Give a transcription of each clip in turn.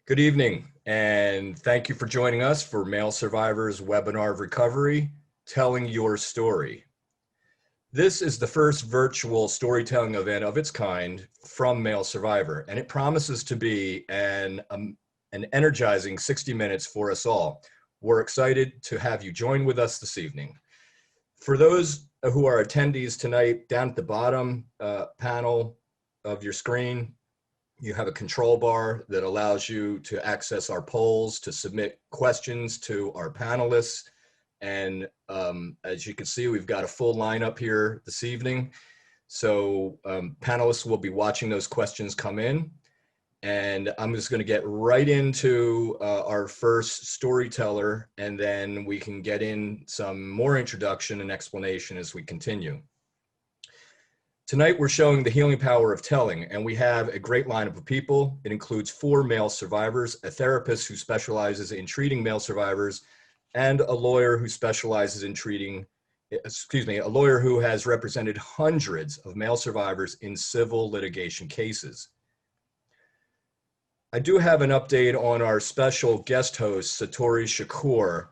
Good evening, and thank you for joining us for Male Survivors Webinar of Recovery, Telling Your Story. This is the first virtual storytelling event of its kind from Male Survivor, and it promises to be an energizing 60 minutes for us all. We're excited to have you join with us this evening. For those who are attendees tonight, down at the bottom panel of your screen, you have a control bar that allows you to access our polls, to submit questions to our panelists. And as you can see, we've got a full lineup here this evening. So panelists will be watching those questions come in. And I'm just going to get right into our first storyteller, and then we can get in some more introduction and explanation as we continue. Tonight, we're showing the healing power of telling, and we have a great lineup of people. It includes 4 male survivors, a therapist who specializes in treating male survivors, and a lawyer who specializes in treating, a lawyer who has represented hundreds of male survivors in civil litigation cases. I do have an update on our special guest host, Satori Shakur.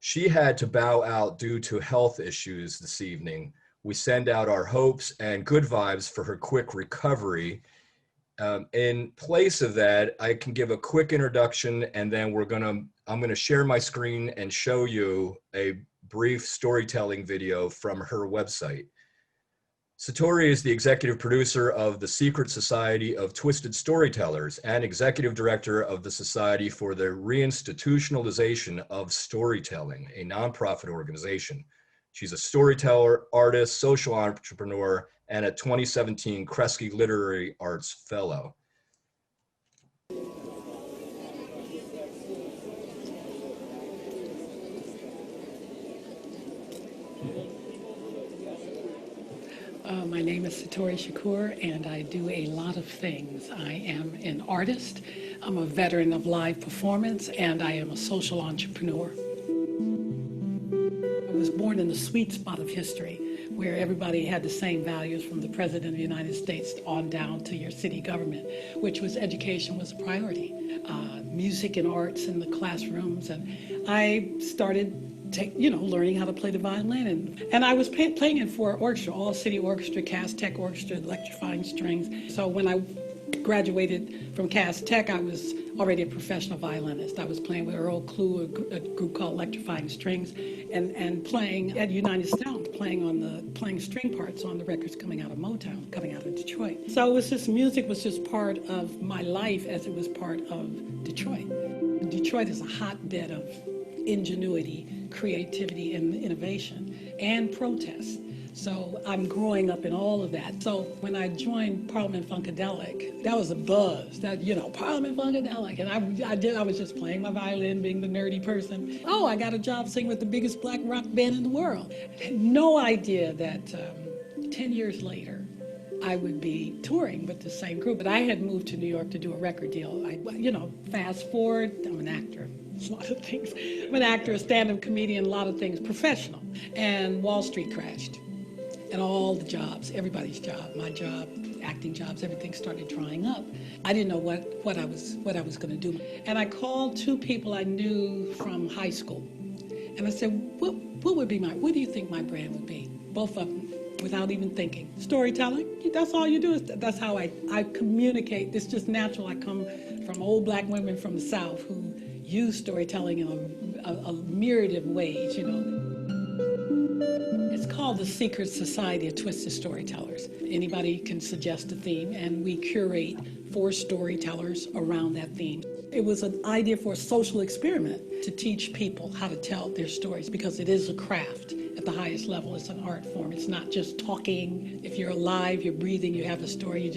She had to bow out due to health issues this evening. We send out our hopes and good vibes for her quick recovery. In place of that, I can give a quick introduction, and then I'm gonna share my screen and show you a brief storytelling video from her website. Satori is the executive producer of the Secret Society of Twisted Storytellers and executive director of the Society for the Reinstitutionalization of Storytelling, a nonprofit organization. She's a storyteller, artist, social entrepreneur, and a 2017 Kresge Literary Arts Fellow. My name is Satori Shakur, and I do a lot of things. I am an artist, I'm a veteran of live performance, and I am a social entrepreneur. I was born in the sweet spot of history, where everybody had the same values, from the President of the United States on down to your city government, which was education was a priority. Music and arts in the classrooms, and I started learning how to play the violin, and I was playing in 4 orchestra, all city orchestra, Cass Tech orchestra, electrifying strings. So when I graduated from Cass Tech, I was already a professional violinist. I was playing with Earl Clue, a group called Electrifying Strings, and playing at United Sound, playing string parts on the records coming out of Motown, coming out of Detroit. So music was just part of my life as it was part of Detroit. Detroit is a hotbed of ingenuity, creativity, and innovation, and protest. So I'm growing up in all of that. So when I joined Parliament Funkadelic, that was a buzz. Parliament Funkadelic, and I was just playing my violin, being the nerdy person. Oh, I got a job singing with the biggest black rock band in the world. I had no idea that 10 years later, I would be touring with the same group. But I had moved to New York to do a record deal. Fast forward, I'm an actor. A lot of things. I'm an actor, a stand-up comedian, a lot of things, professional. And Wall Street crashed. And all the jobs, everybody's job, my job, acting jobs, everything started drying up. I didn't know what I was going to do. And I called 2 people I knew from high school. And I said, what do you think my brand would be? Both of them, without even thinking. Storytelling, that's all you do. That's how I communicate. It's just natural. I come from old black women from the South who use storytelling in a myriad of ways, It's called the Secret Society of Twisted Storytellers. Anybody can suggest a theme, and we curate 4 storytellers around that theme. It was an idea for a social experiment to teach people how to tell their stories, because it is a craft at the highest level. It's an art form. It's not just talking. If you're alive, you're breathing, you have a story,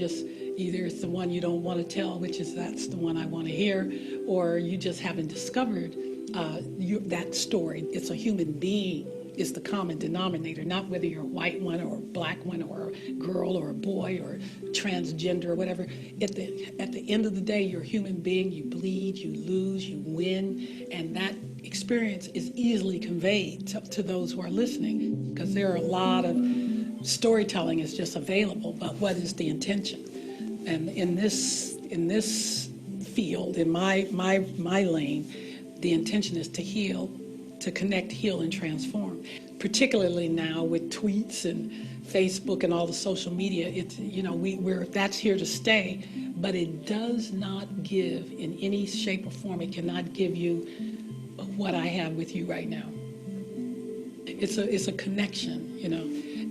either it's the one you don't want to tell, that's the one I want to hear, or you just haven't discovered that story. It's a human being is the common denominator, not whether you're a white one or a black one or a girl or a boy or transgender or whatever. At the end of the day, you're a human being. You bleed, you lose, you win, and that experience is easily conveyed to those who are listening, because there are a lot of storytelling is just available, but what is the intention? And in this field, in my lane, the intention is to heal, to connect, heal, and transform. Particularly now with tweets and Facebook and all the social media, it's, you know, that's here to stay, but it does not give in any shape or form. It cannot give you what I have with you right now. It's a connection, you know,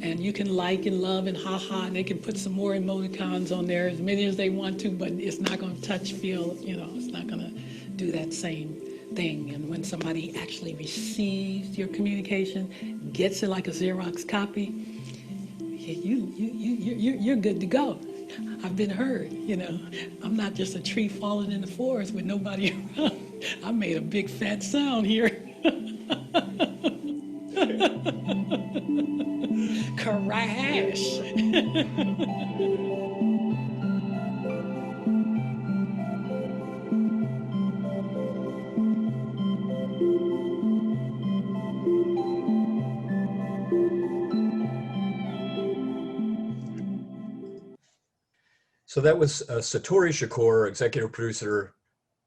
and you can like and love and haha, and they can put some more emoticons on there, as many as they want to, but it's not going to touch, feel, you know, it's not going to do that same thing. And when somebody actually receives your communication, gets it like a Xerox copy, you're good to go. I've been heard, you know. I'm not just a tree falling in the forest with nobody around. I made a big fat sound here. Crash. So that was Satori Shakur, executive producer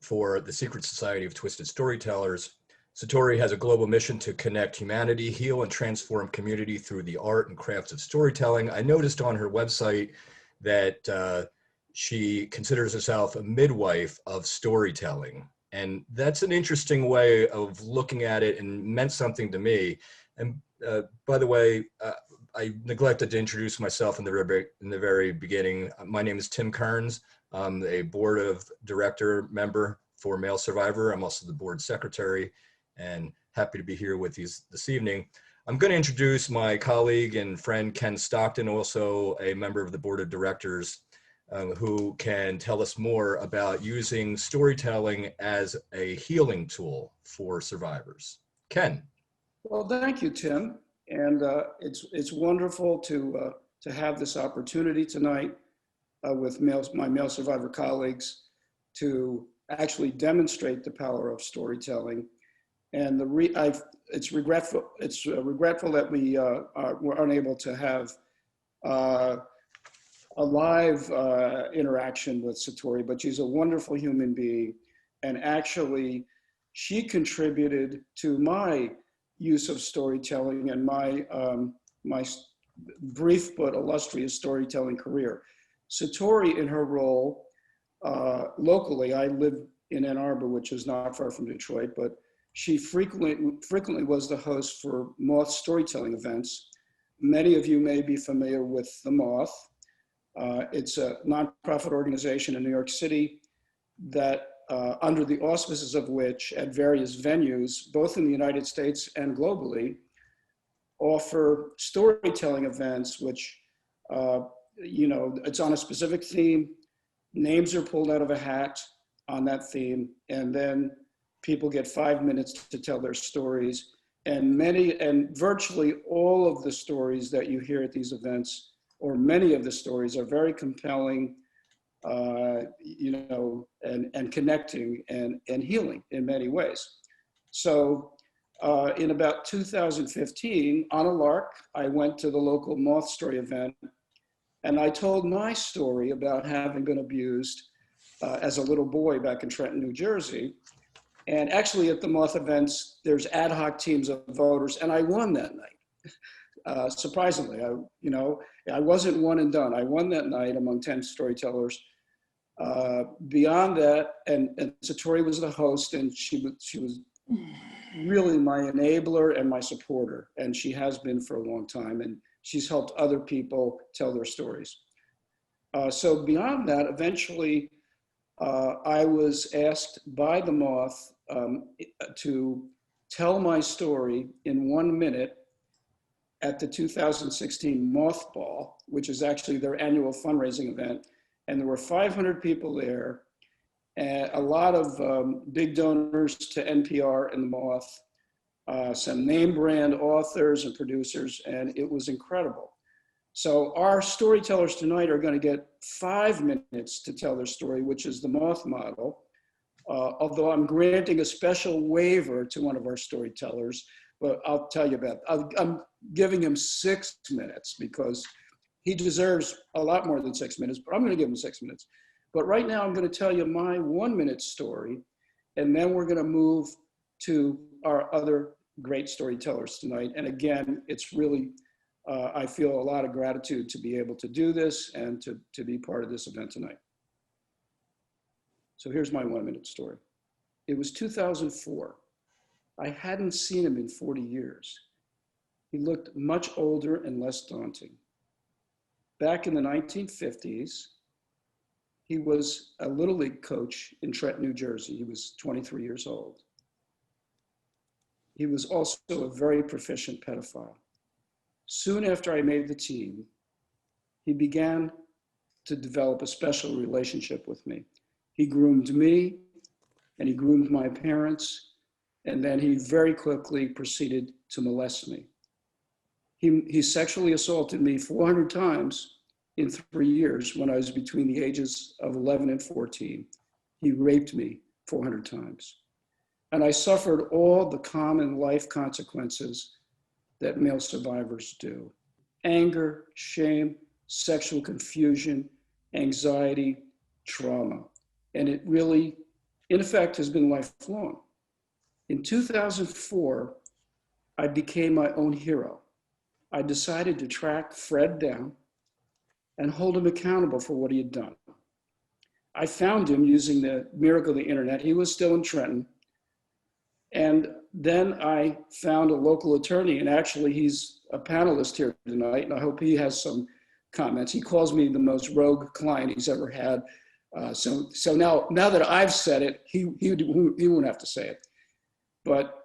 for the Secret Society of Twisted Storytellers. Satori has a global mission to connect humanity, heal, and transform community through the art and crafts of storytelling. I noticed on her website that she considers herself a midwife of storytelling. And that's an interesting way of looking at it and meant something to me. And by the way, I neglected to introduce myself in the very beginning. My name is Tim Kearns. I'm a board of director member for Male Survivor. I'm also the board secretary and happy to be here with you this evening. I'm going to introduce my colleague and friend Ken Stockton, also a member of the board of directors, who can tell us more about using storytelling as a healing tool for survivors. Ken. Well, thank you, Tim. And it's wonderful to have this opportunity tonight with my male survivor colleagues to actually demonstrate the power of storytelling. And it's regretful that we were unable to have a live interaction with Satori, but she's a wonderful human being. And actually, she contributed to my use of storytelling and my brief but illustrious storytelling career. Satori, in her role locally, I live in Ann Arbor, which is not far from Detroit, but she frequently was the host for Moth storytelling events. Many of you may be familiar with the Moth. It's a nonprofit organization in New York City that under the auspices of which at various venues, both in the United States and globally, offer storytelling events, which, you know, it's on a specific theme. Names are pulled out of a hat on that theme, and then people get 5 minutes to tell their stories. And virtually all of the stories that you hear at these events, or many of the stories, are very compelling, you know, and connecting and healing in many ways. So in about 2015, on a lark, I went to the local Moth Story event, and I told my story about having been abused as a little boy back in Trenton, New Jersey. And actually at the Moth events, there's ad hoc teams of voters, and I won that night. Surprisingly, I wasn't one and done. I won that night among 10 storytellers. Beyond that, and Satori was the host, and she was really my enabler and my supporter, and she has been for a long time, and she's helped other people tell their stories. So beyond that, eventually, I was asked by the Moth to tell my story in 1 minute at the 2016 Moth Ball, which is actually their annual fundraising event. And there were 500 people there, and a lot of big donors to NPR and the Moth, some name brand authors and producers, and it was incredible. So our storytellers tonight are going to get 5 minutes to tell their story, which is the Moth model. Although I'm granting a special waiver to one of our storytellers, but I'll tell you about it. I'm giving him 6 minutes because he deserves a lot more than 6 minutes, but I'm going to give him 6 minutes. But right now I'm going to tell you my 1-minute story, and then we're going to move to our other great storytellers tonight. And again, it's really, I feel a lot of gratitude to be able to do this and to be part of this event tonight. So here's my 1-minute story. It was 2004. I hadn't seen him in 40 years. He looked much older and less daunting. Back in the 1950s, he was a Little League coach in Trenton, New Jersey. He was 23 years old. He was also a very proficient pedophile. Soon after I made the team, he began to develop a special relationship with me. He groomed me, and he groomed my parents, and then he very quickly proceeded to molest me. He sexually assaulted me 400 times in 3 years when I was between the ages of 11 and 14. He raped me 400 times. And I suffered all the common life consequences that male survivors do: anger, shame, sexual confusion, anxiety, trauma. And it really, in effect, has been lifelong. In 2004, I became my own hero. I decided to track Fred down and hold him accountable for what he had done. I found him using the miracle of the internet. He was still in Trenton. And then I found a local attorney, and actually he's a panelist here tonight, and I hope he has some comments. He calls me the most rogue client he's ever had. So now that I've said it, he won't have to say it. But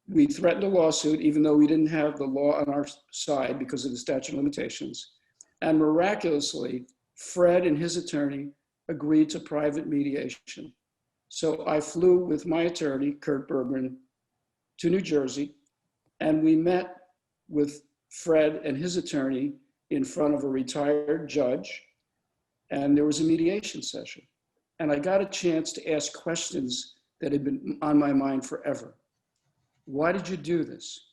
we threatened a lawsuit, even though we didn't have the law on our side because of the statute of limitations. And miraculously, Fred and his attorney agreed to private mediation. So I flew with my attorney, Kurt Bergman, to New Jersey, and we met with Fred and his attorney in front of a retired judge, and there was a mediation session. And I got a chance to ask questions that had been on my mind forever. Why did you do this?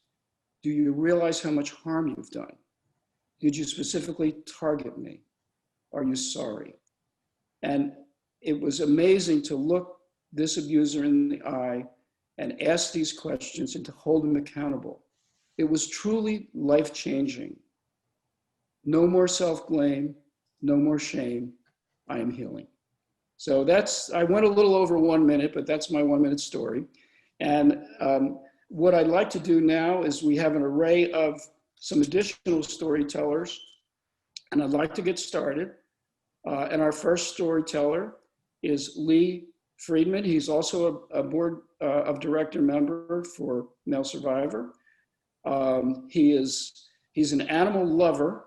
Do you realize how much harm you've done? Did you specifically target me? Are you sorry? And it was amazing to look this abuser in the eye and ask these questions and to hold him accountable. It was truly life-changing. No more self-blame, no more shame. I am healing. So I went a little over 1 minute, but that's my 1-minute story. And what I'd like to do now is we have an array of some additional storytellers, and I'd like to get started. And our first storyteller is Lee Friedman. He's also a board of director member for Male Survivor. He's an animal lover,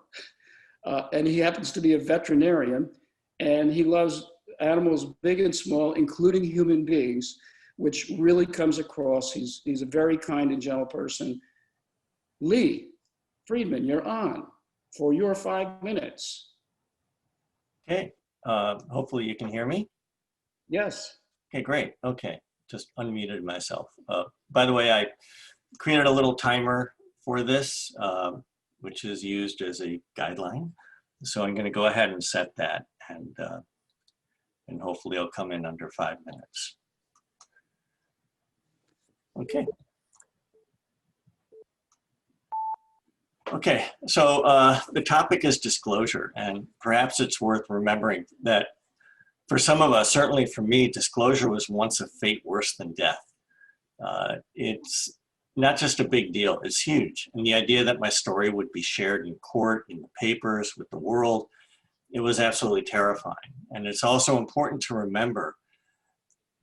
and he happens to be a veterinarian, and he loves animals big and small, including human beings, which really comes across. He's a very kind and gentle person. Lee Friedman, you're on for your 5 minutes. Okay, hopefully you can hear me. Yes. Okay, great. Okay, just unmuted myself. By the way, I created a little timer for this, which is used as a guideline. So I'm going to go ahead and set that, and hopefully it'll come in under 5 minutes. Okay. Okay, so the topic is disclosure, and perhaps it's worth remembering that for some of us, certainly for me, disclosure was once a fate worse than death. It's not just a big deal, it's huge. And the idea that my story would be shared in court, in the papers, with the world, it was absolutely terrifying. And it's also important to remember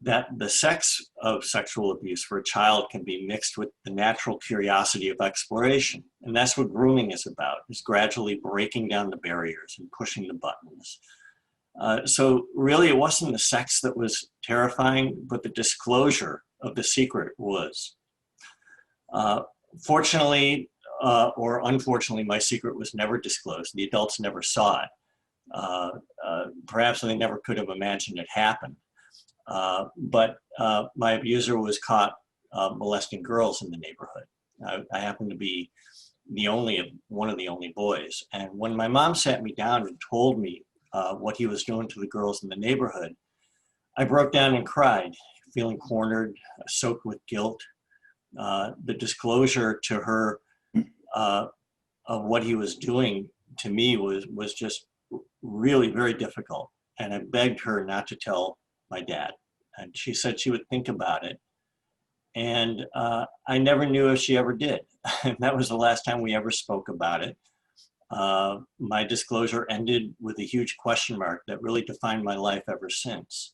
that the sex of sexual abuse for a child can be mixed with the natural curiosity of exploration. And that's what grooming is about, is gradually breaking down the barriers and pushing the buttons. So really it wasn't the sex that was terrifying, but the disclosure of the secret was. Fortunately, or unfortunately, my secret was never disclosed. The adults never saw it. Perhaps they never could have imagined it happened. But my abuser was caught molesting girls in the neighborhood. I happened to be one of the only boys. And when my mom sat me down and told me what he was doing to the girls in the neighborhood, I broke down and cried, feeling cornered, soaked with guilt. The disclosure to her of what he was doing to me was just really very difficult. And I begged her not to tell my dad. And she said she would think about it. And I never knew if she ever did. That was the last time we ever spoke about it. My disclosure ended with a huge question mark that really defined my life ever since.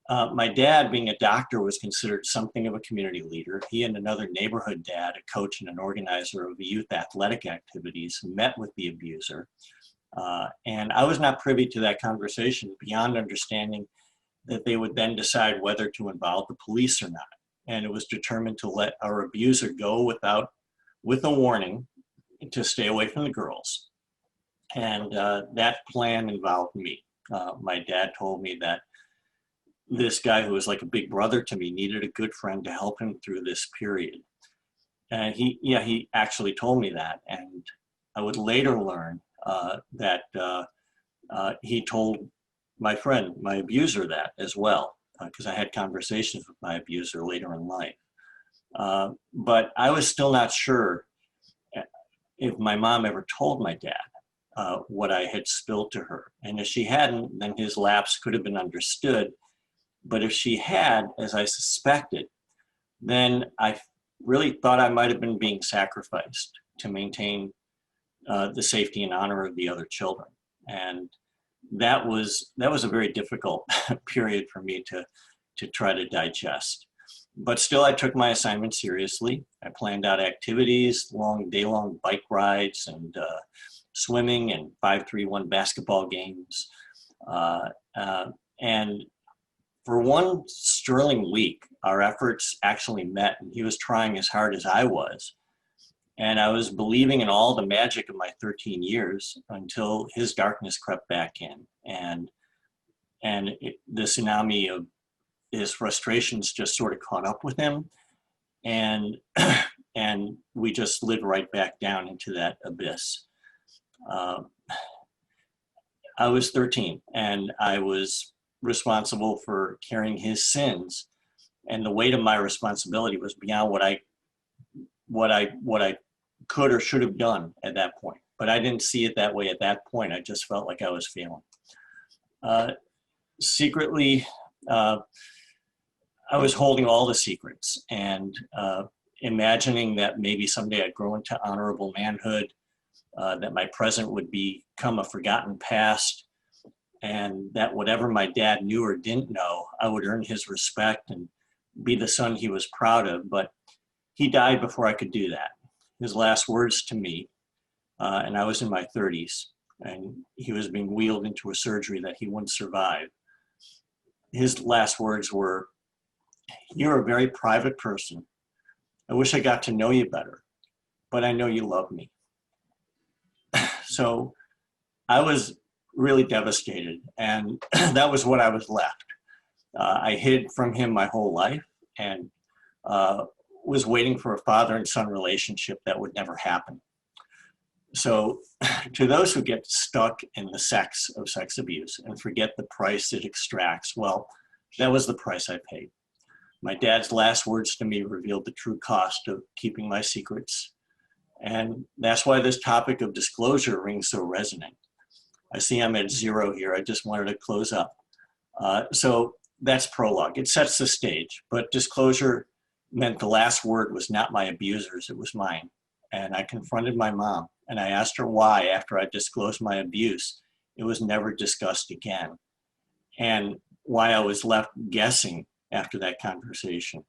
My dad, being a doctor, was considered something of a community leader. He and another neighborhood dad, a coach and an organizer of the youth athletic activities, met with the abuser. And I was not privy to that conversation beyond understanding that they would then decide whether to involve the police or not. And it was determined to let our abuser go with a warning to stay away from the girls. And that plan involved me. My dad told me that this guy who was like a big brother to me needed a good friend to help him through this period. And he actually told me that. And I would later learn that he told my friend, my abuser, that as well, because I had conversations with my abuser later in life. But I was still not sure if my mom ever told my dad what I had spilled to her. And if she hadn't, then his lapse could have been understood. But if she had, as I suspected, then I really thought I might have been being sacrificed to maintain the safety and honor of the other children. And that was a very difficult period for me to try to digest. But still, I took my assignment seriously. I planned out activities, day-long bike rides, and swimming, and 5-3-1 basketball games. And for one sterling week, our efforts actually met, and he was trying as hard as I was. And I was believing in all the magic of my 13 years until his darkness crept back in. And the tsunami of his frustrations just sort of caught up with him. And we just slid right back down into that abyss. I was 13, and I was responsible for carrying his sins. And the weight of my responsibility was beyond what I could or should have done at that point. But I didn't see it that way at that point. I just felt like I was failing. Secretly, I was holding all the secrets and imagining that maybe someday I'd grow into honorable manhood, that my present would become a forgotten past, and that whatever my dad knew or didn't know, I would earn his respect and be the son he was proud of. But he died before I could do that. His last words to me, and I was in my 30s, and he was being wheeled into a surgery that he wouldn't survive. His last words were, "You're a very private person. I wish I got to know you better, but I know you love me." So I was really devastated, and that was what I was left. I hid from him my whole life, and was waiting for a father and son relationship that would never happen. So to those who get stuck in the sex of sex abuse and forget the price it extracts, well, that was the price I paid. My dad's last words to me revealed the true cost of keeping my secrets. And that's why this topic of disclosure rings so resonant. I see I'm at 0 here. I just wanted to close up. So that's prologue. It sets the stage, but disclosure meant the last word was not my abuser's, it was mine. And I confronted my mom, and I asked her why, after I disclosed my abuse, it was never discussed again, and why I was left guessing after that conversation.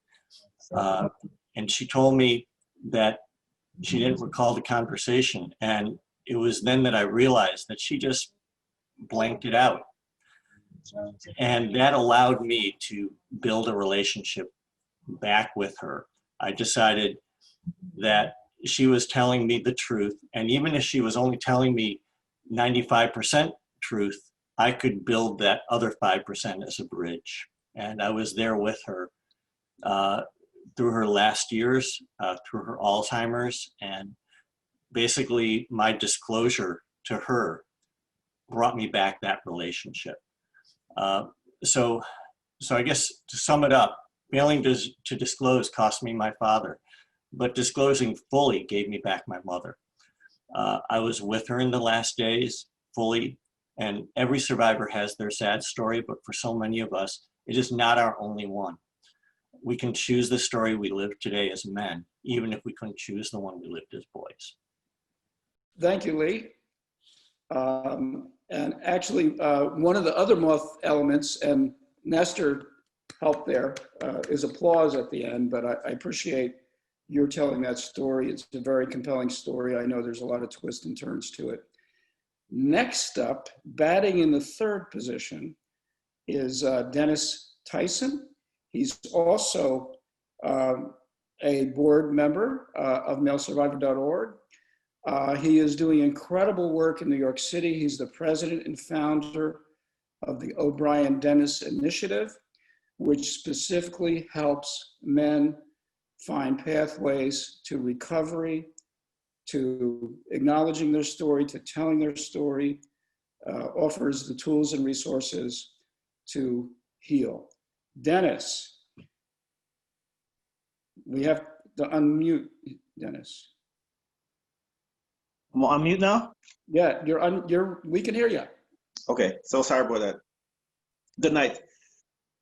And she told me that she didn't recall the conversation, and it was then that I realized that she just blanked it out. And that allowed me to build a relationship back with her. I decided that she was telling me the truth, and even if she was only telling me 95% truth, I could build that other 5% as a bridge. And I was there with her through her last years, through her Alzheimer's, and basically my disclosure to her brought me back that relationship. So I guess to sum it up, failing to disclose cost me my father, but disclosing fully gave me back my mother. I was with her in the last days fully, and every survivor has their sad story, but for so many of us, it is not our only one. We can choose the story we live today as men, even if we couldn't choose the one we lived as boys. Thank you, Lee. And actually, one of the other moth elements, and Nestor helped there, is applause at the end, but I appreciate your telling that story. It's a very compelling story. I know there's a lot of twists and turns to it. Next up, batting in the third position, is Dennis Tyson. He's also a board member of MaleSurvivor.org. He is doing incredible work in New York City. He's the president and founder of the O'Brien Dennis Initiative, which specifically helps men find pathways to recovery, to acknowledging their story, to telling their story, offers the tools and resources to heal. Dennis, we have to unmute Dennis. I'm on mute now? Yeah, we can hear you. Okay, so sorry about that. Good night.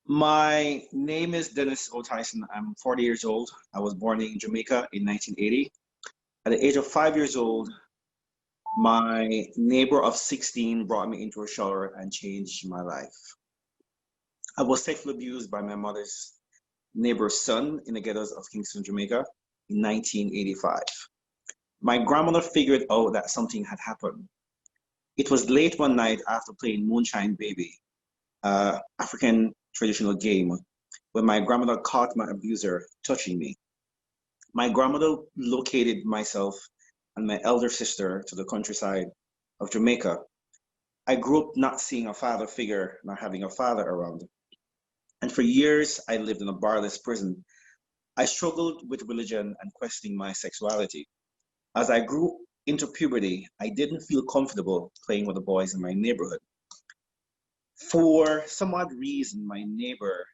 My name is Dennis O. Tyson. I'm 40 years old. I was born in Jamaica in 1980. At the age of 5 years old, my neighbor of 16 brought me into a shower and changed my life. I was sexually abused by my mother's neighbor's son in the ghettos of Kingston, Jamaica in 1985. My grandmother figured out that something had happened. It was late one night after playing Moonshine Baby, African traditional game, when my grandmother caught my abuser touching me. My grandmother located myself and my elder sister to the countryside of Jamaica. I grew up not seeing a father figure, not having a father around. And for years, I lived in a barless prison. I struggled with religion and questioning my sexuality. As I grew into puberty, I didn't feel comfortable playing with the boys in my neighborhood. For some odd reason, my neighbor,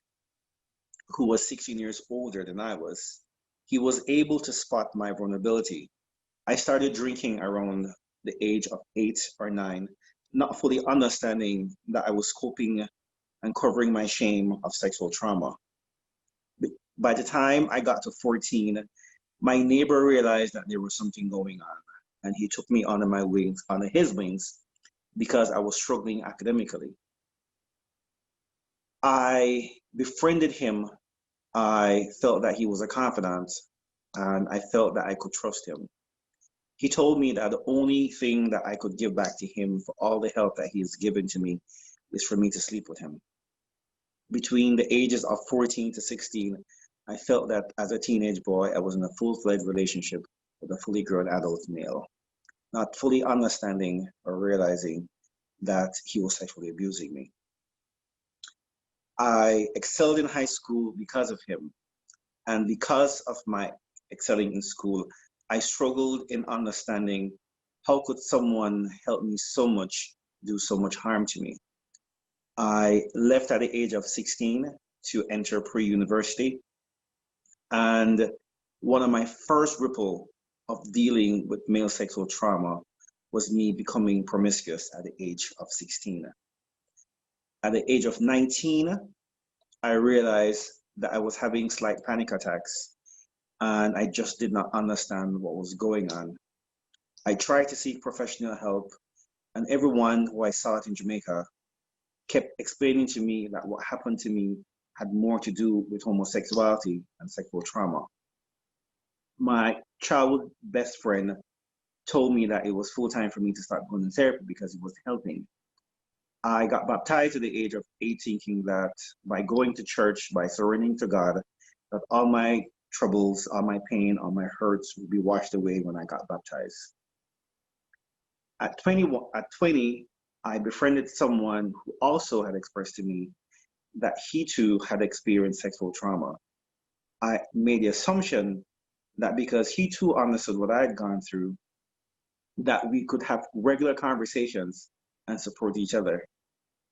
who was 16 years older than I was, he was able to spot my vulnerability. I started drinking around the age of 8 or 9, not fully understanding that I was coping and covering my shame of sexual trauma. By the time I got to 14, my neighbor realized that there was something going on, and he took me under his wings, because I was struggling academically. I befriended him. I felt that he was a confidant, and I felt that I could trust him. He told me that the only thing that I could give back to him for all the help that he has given to me is for me to sleep with him. Between the ages of 14 to 16, I felt that as a teenage boy, I was in a full-fledged relationship with a fully grown adult male, not fully understanding or realizing that he was sexually abusing me. I excelled in high school because of him. And because of my excelling in school, I struggled in understanding how could someone help me so much, do so much harm to me. I left at the age of 16 to enter pre-university. And one of my first ripple of dealing with male sexual trauma was me becoming promiscuous at the age of 16. At the age of 19, I realized that I was having slight panic attacks, and I just did not understand what was going on. I tried to seek professional help, and everyone who I saw in Jamaica kept explaining to me that what happened to me had more to do with homosexuality and sexual trauma. My childhood best friend told me that it was full time for me to start going to therapy because it was helping. I got baptized at the age of 8, thinking that by going to church, by surrendering to God, that all my troubles, all my pain, all my hurts would be washed away when I got baptized. At 20, I befriended someone who also had expressed to me that he too had experienced sexual trauma. I made the assumption that because he too understood what I had gone through, that we could have regular conversations and support each other.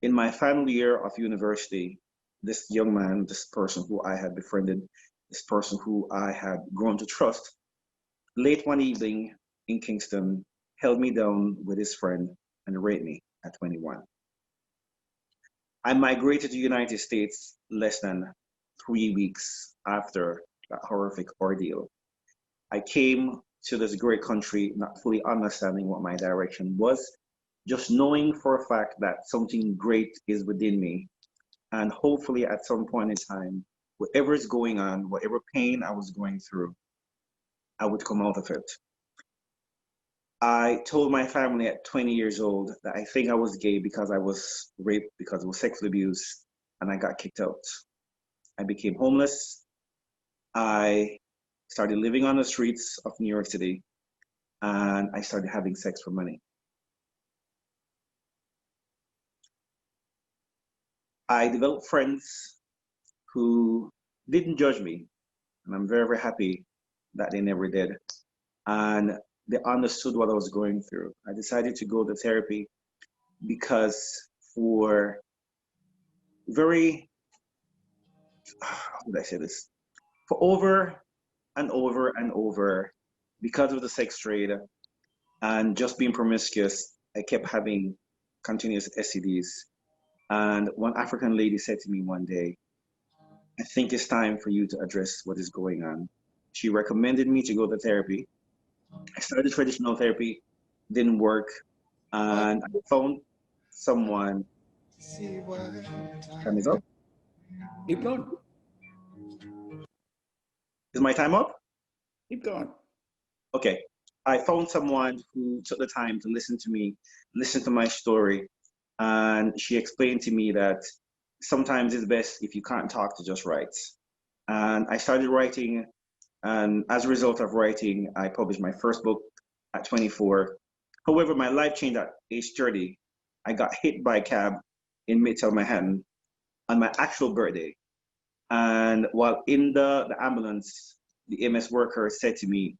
In my final year of university, this young man, this person who I had befriended, this person who I had grown to trust, late one evening in Kingston, held me down with his friend and raped me at 21. I migrated to the United States less than 3 weeks after that horrific ordeal. I came to this great country not fully understanding what my direction was, just knowing for a fact that something great is within me. And hopefully at some point in time, whatever is going on, whatever pain I was going through, I would come out of it. I told my family at 20 years old that I think I was gay because I was raped, because I was sexually abused, and I got kicked out. I became homeless. I started living on the streets of New York City, and I started having sex for money. I developed friends who didn't judge me, and I'm very, very happy that they never did. And they understood what I was going through. I decided to go to therapy because for very, how would I say this? For over and over and over, because of the sex trade and just being promiscuous, I kept having continuous STDs. And one African lady said to me one day, I think it's time for you to address what is going on. She recommended me to go to therapy. I started traditional therapy, didn't work, and I found someone. Time is up. Keep going. Is my time up? Keep going. Okay. I found someone who took the time to listen to me, listen to my story, and she explained to me that sometimes it's best if you can't talk to just write. And I started writing, and as a result of writing, I published my first book at 24. However, my life changed at age 30. I got hit by a cab in Midtown Manhattan on my actual birthday. And while in the ambulance, the EMS worker said to me,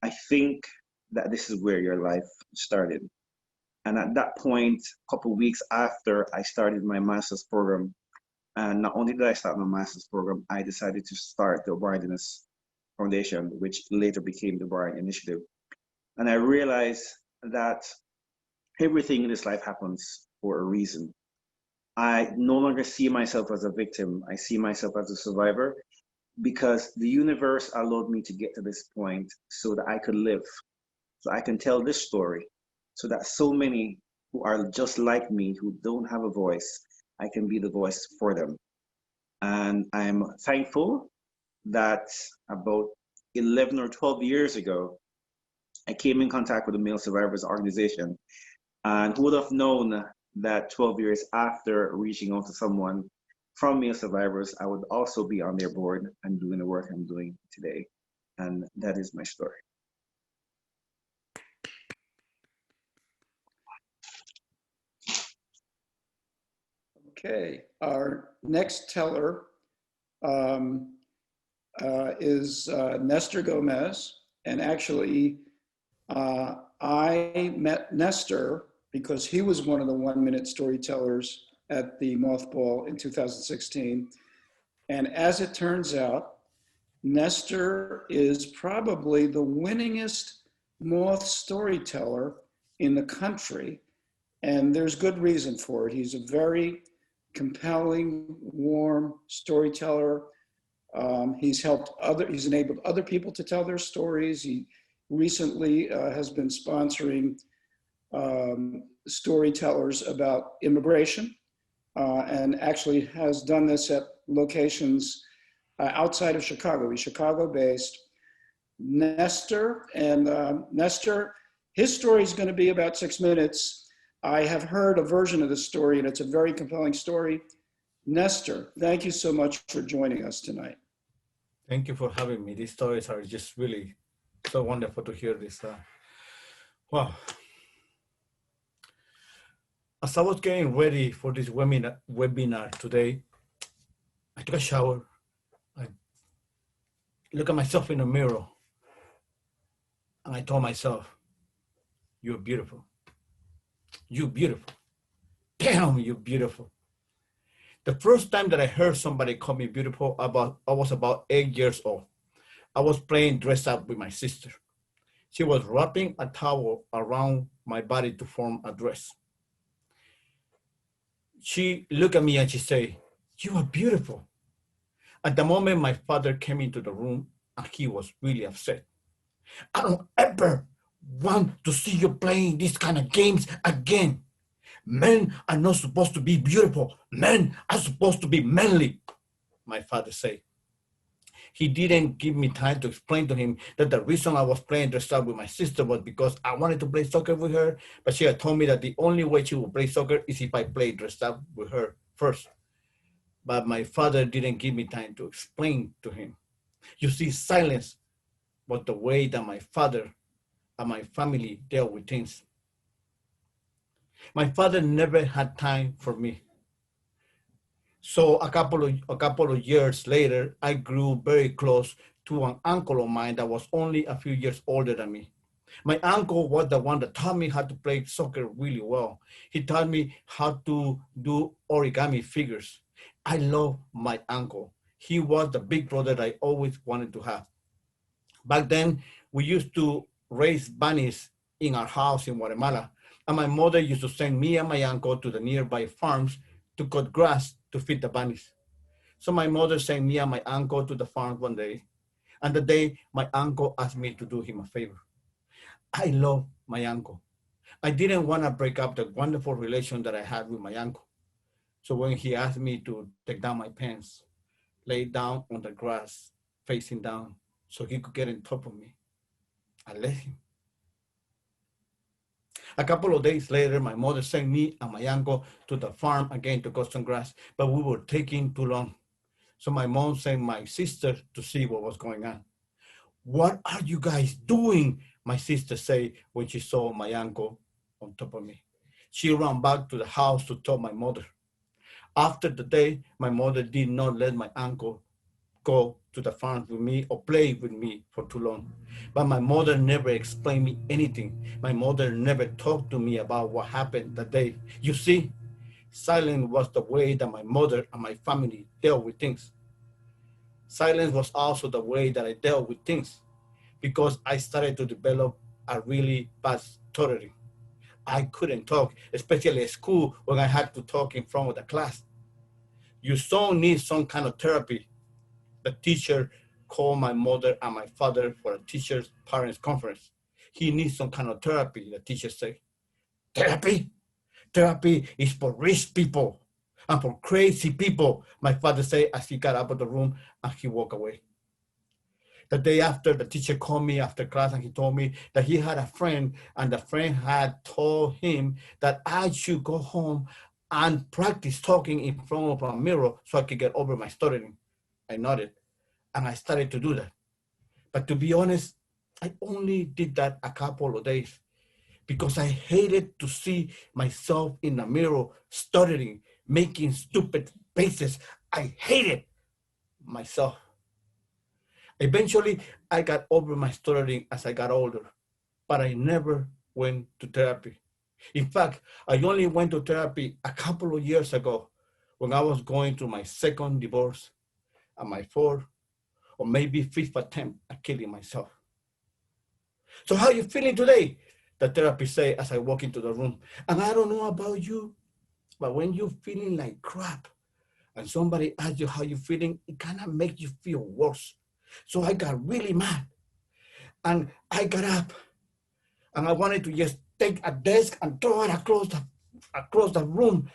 I think that this is where your life started. And at that point, a couple of weeks after I started my master's program, and not only did I start my master's program, I decided to start the Barrenness Foundation, which later became the Barren Initiative. And I realized that everything in this life happens for a reason. I no longer see myself as a victim. I see myself as a survivor because the universe allowed me to get to this point so that I could live, so I can tell this story, so that so many who are just like me, who don't have a voice, I can be the voice for them. And I'm thankful that about 11 or 12 years ago, I came in contact with the Male Survivors Organization. And who would have known that 12 years after reaching out to someone from Male Survivors, I would also be on their board and doing the work I'm doing today. And that is my story. Okay, our next teller is Nestor Gomez. And actually, I met Nestor because he was one of the 1-minute storytellers at the Mothball in 2016. And as it turns out, Nestor is probably the winningest moth storyteller in the country. And there's good reason for it. He's a very compelling, warm storyteller. He's enabled other people to tell their stories. He recently has been sponsoring storytellers about immigration and actually has done this at locations outside of Chicago. He's Chicago-based. Nestor, and Nestor, his story is going to be about 6 minutes. I have heard a version of the story, and it's a very compelling story. Nestor, thank you so much for joining us tonight. Thank you for having me. These stories are just really so wonderful to hear this. Wow. As I was getting ready for this webinar today, I took a shower. I looked at myself in the mirror, and I told myself, you're beautiful. You're beautiful. damn, you're beautiful. The first time that I heard somebody call me beautiful, I was about 8 years old. I was playing dress up with my sister. She was wrapping a towel around my body to form a dress. She looked at me and she said, "You are beautiful." At the moment, my father came into the room and he was really upset. "I don't ever want to see you playing these kind of games again. Men are not supposed to be beautiful. Men are supposed to be manly," my father said. He didn't give me time to explain to him that the reason I was playing dress up with my sister was because I wanted to play soccer with her, but she had told me that the only way she would play soccer is if I played dressed up with her first. But my father didn't give me time to explain to him. You see, silence was the way that my father and my family dealt with things. My father never had time for me. So a couple of years later, I grew very close to an uncle of mine that was only a few years older than me. My uncle was the one that taught me how to play soccer really well. He taught me how to do origami figures. I love my uncle. He was the big brother that I always wanted to have. Back then, we used to raise bunnies in our house in Guatemala, and my mother used to send me and my uncle to the nearby farms to cut grass to feed the bunnies. So my mother sent me and my uncle to the farm one day, and the day my uncle asked me to do him a favor. I love my uncle. I didn't want to break up the wonderful relation that I had with my uncle. So when he asked me to take down my pants, lay down on the grass, facing down, so he could get on top of me, I let him. A couple of days later, my mother sent me and my uncle to the farm again to cut some grass, but we were taking too long. So my mom sent my sister to see what was going on. "What are you guys doing?" my sister said when she saw my uncle on top of me. She ran back to the house to tell my mother. After the day, my mother did not let my uncle go to the farm with me or play with me for too long. But my mother never explained me anything. My mother never talked to me about what happened that day. You see, silence was the way that my mother and my family dealt with things. Silence was also the way that I dealt with things because I started to develop a really bad stuttering. I couldn't talk, especially at school when I had to talk in front of the class. Your son needs some kind of therapy. The teacher called my mother and my father for a teacher's parents conference. "He needs some kind of therapy," the teacher said. "Therapy? Therapy is for rich people and for crazy people," my father said as he got out of the room and he walked away. The day after, the teacher called me after class and he told me that he had a friend and the friend had told him that I should go home and practice talking in front of a mirror so I could get over my stuttering. I nodded and I started to do that. But to be honest, I only did that a couple of days because I hated to see myself in the mirror stuttering, making stupid faces. I hated myself. Eventually, I got over my stuttering as I got older, but I never went to therapy. In fact, I only went to therapy a couple of years ago when I was going through my second divorce and my fourth or maybe fifth attempt at killing myself. "So how are you feeling today?" the therapist said as I walk into the room. And I don't know about you, but when you're feeling like crap and somebody asks you how you're feeling, it kind of makes you feel worse. So I got really mad and I got up and I wanted to just take a desk and throw it across the room.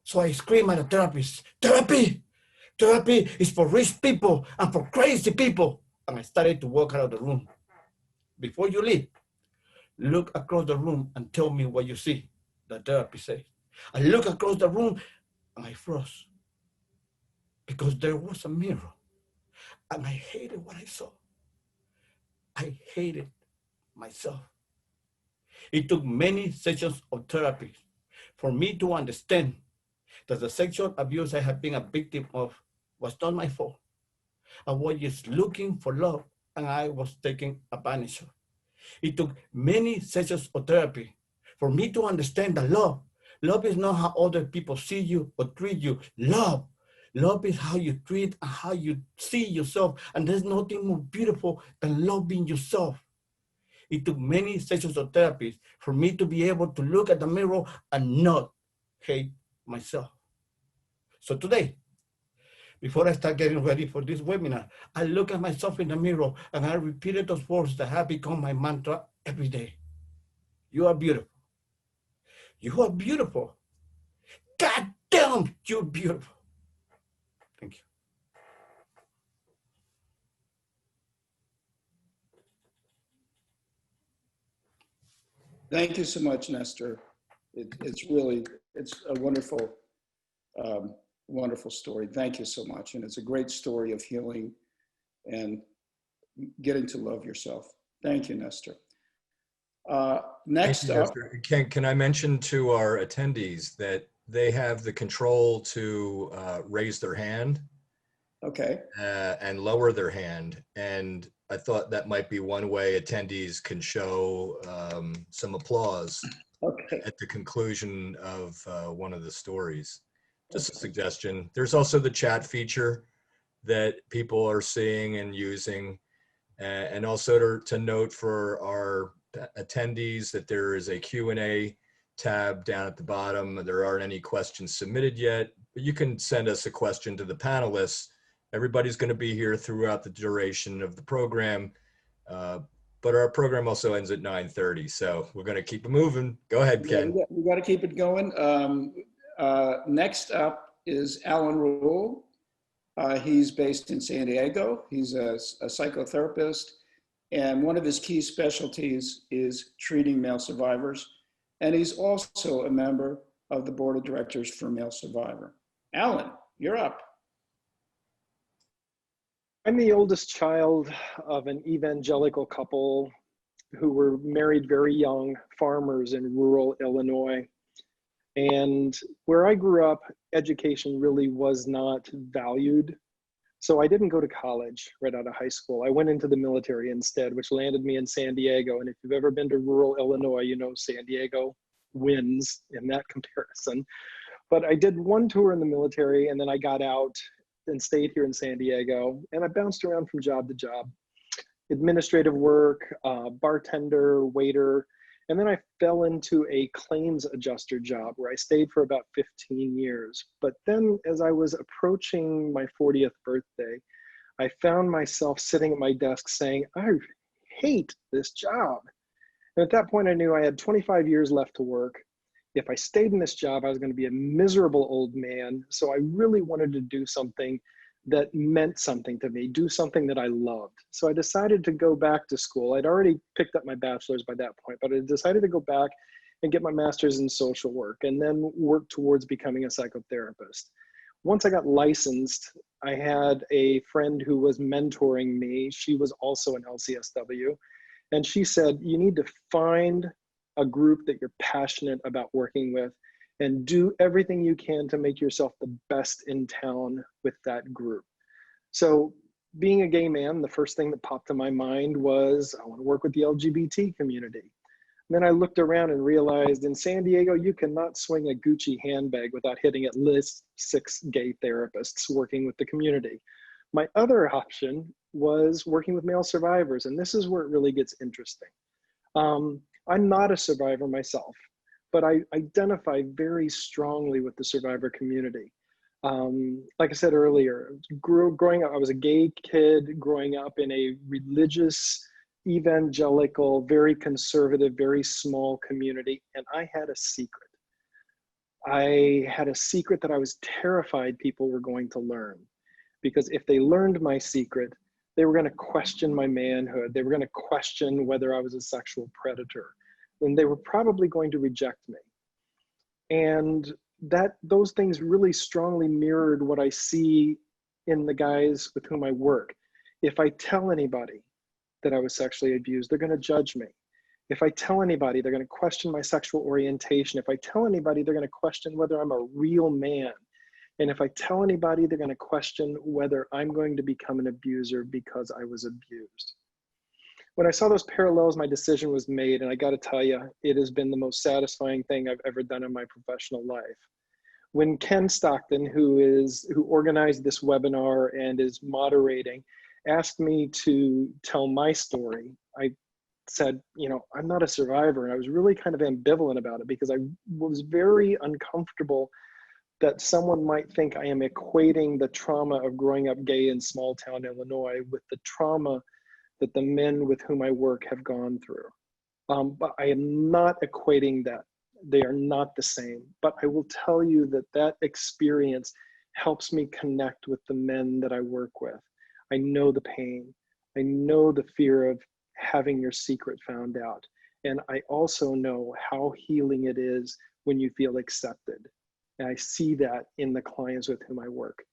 So I screamed at the therapist, "Therapy! Therapy is for rich people and for crazy people." And I started to walk out of the room. "Before you leave, look across the room and tell me what you see," the therapist said. I looked across the room and I froze because there was a mirror and I hated what I saw. I hated myself. It took many sessions of therapy for me to understand that the sexual abuse I had been a victim of was not my fault. I was just looking for love and I was taken advantage of. It took many sessions of therapy for me to understand that love Love is not how other people see you or treat you. Love is how you treat and how you see yourself. And there's nothing more beautiful than loving yourself. It took many sessions of therapy for me to be able to look at the mirror and not hate myself. So today, before I start getting ready for this webinar, I look at myself in the mirror and I repeated those words that have become my mantra every day. You are beautiful. You are beautiful. God damn, you're beautiful. Thank you. Thank you so much, Nestor. It's a wonderful, wonderful story. Thank you so much. And it's a great story of healing and getting to love yourself. Thank you, Nestor. Next up. Can I mention to our attendees that they have the control to raise their hand Okay. and lower their hand. And I thought that might be one way attendees can show some applause Okay. at the conclusion of one of the stories. Just a suggestion. There's also the chat feature that people are seeing and using. And also to note for our attendees that there is a Q&A tab down at the bottom. There aren't any questions submitted yet, but you can send us a question to the panelists. Everybody's going to be here throughout the duration of the program, but our program also ends at 9:30, so we're going to keep it moving. Go ahead, Ken. Yeah, we got to keep it going. Next up is Alan Rule. He's based in San Diego. He's a psychotherapist, and one of his key specialties is treating male survivors. And he's also a member of the board of directors for Male Survivor. Alan, you're up. I'm the oldest child of an evangelical couple who were married very young, farmers in rural Illinois. And where I grew up, education really was not valued. So I didn't go to college right out of high school. I went into the military instead, which landed me in San Diego. And if you've ever been to rural Illinois, you know San Diego wins in that comparison. But I did one tour in the military and then I got out and stayed here in San Diego. And I bounced around from job to job, administrative work, bartender, waiter. And then I fell into a claims adjuster job where I stayed for about 15 years. But then as I was approaching my 40th birthday, I found myself sitting at my desk saying, I hate this job. And at that point, I knew I had 25 years left to work. If I stayed in this job, I was going to be a miserable old man. So I really wanted to do something that meant something to me, do something that I loved. So I decided to go back to school. I'd already picked up my bachelor's by that point, but I decided to go back and get my master's in social work and then work towards becoming a psychotherapist. Once I got licensed, I had a friend who was mentoring me. She was also an LCSW. And she said, you need to find a group that you're passionate about working with and do everything you can to make yourself the best in town with that group. So being a gay man, the first thing that popped to my mind was, I want to work with the LGBT community. And then I looked around and realized in San Diego, you cannot swing a Gucci handbag without hitting at least 6 gay therapists working with the community. My other option was working with male survivors, and this is where it really gets interesting. I'm not a survivor myself, but I identify very strongly with the survivor community. Like I said earlier, growing up, I was a gay kid growing up in a religious, evangelical, very conservative, very small community, and I had a secret. I had a secret that I was terrified people were going to learn, because if they learned my secret, they were going to question my manhood. They were going to question whether I was a sexual predator. And they were probably going to reject me. And those things really strongly mirrored what I see in the guys with whom I work. If I tell anybody that I was sexually abused, they're going to judge me. If I tell anybody, they're going to question my sexual orientation. If I tell anybody, they're going to question whether I'm a real man. And if I tell anybody, they're going to question whether I'm going to become an abuser because I was abused. when I saw those parallels, my decision was made. And I got to tell you, it has been the most satisfying thing I've ever done in my professional life. When Ken Stockton, who organized this webinar and is moderating, asked me to tell my story, I said, you know, I'm not a survivor. And I was really kind of ambivalent about it because I was very uncomfortable that someone might think I am equating the trauma of growing up gay in small town Illinois with the trauma that the men with whom I work have gone through. But I am not equating that. They are not the same. But I will tell you that that experience helps me connect with the men that I work with. I know the pain. I know the fear of having your secret found out. And I also know how healing it is when you feel accepted. And I see that in the clients with whom I work.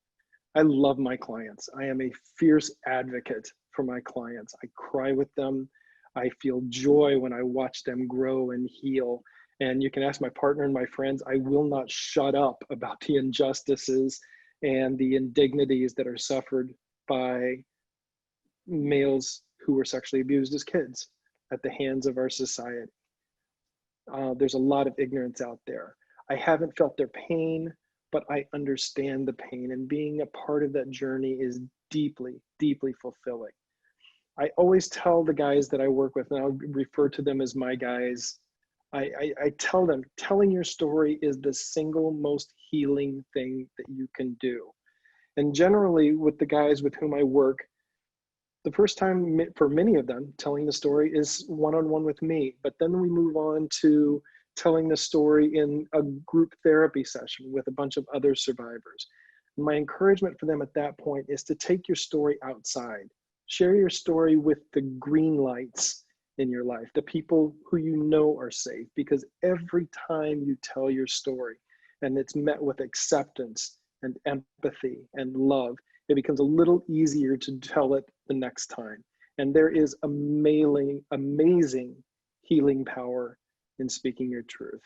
I love my clients. I am a fierce advocate for my clients. I cry with them. I feel joy when I watch them grow and heal. And you can ask my partner and my friends, I will not shut up about the injustices and the indignities that are suffered by males who were sexually abused as kids at the hands of our society. There's a lot of ignorance out there. I haven't felt their pain, but I understand the pain, and being a part of that journey is deeply, deeply fulfilling. I always tell the guys that I work with, and I'll refer to them as my guys, I tell them, telling your story is the single most healing thing that you can do. And generally with the guys with whom I work, the first time for many of them telling the story is one-on-one with me, but then we move on to telling the story in a group therapy session with a bunch of other survivors. My encouragement for them at that point is to take your story outside. Share your story with the green lights in your life, the people who you know are safe, because every time you tell your story and it's met with acceptance and empathy and love, it becomes a little easier to tell it the next time. And there is amazing healing power in speaking your truth.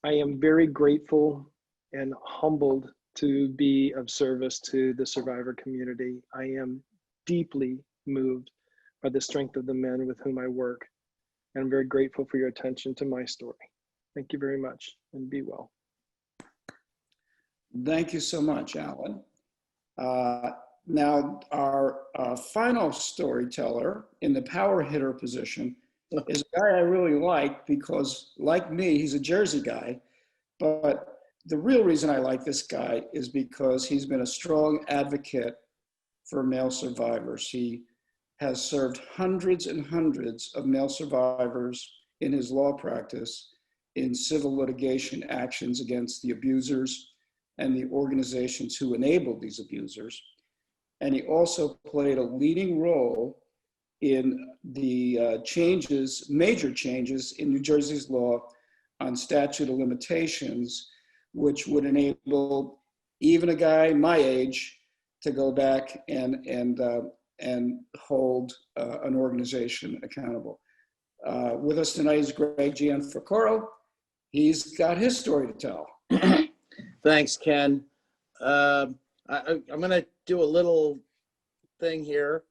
I am very grateful and humbled to be of service to the survivor community. I am deeply moved by the strength of the men with whom I work. And I'm very grateful for your attention to my story. Thank you very much, and be well. Thank you so much, Alan. Now, our final storyteller in the power hitter position is a guy I really like because, like me, he's a Jersey guy. But the real reason I like this guy is because he's been a strong advocate for male survivors. He has served hundreds and hundreds of male survivors in his law practice in civil litigation actions against the abusers and the organizations who enabled these abusers. And he also played a leading role in the major changes in New Jersey's law on statute of limitations, which would enable even a guy my age to go back and hold an organization accountable. With us tonight is Greg Gianfrocoro. He's got his story to tell. Thanks, Ken. I'm going to do a little thing here.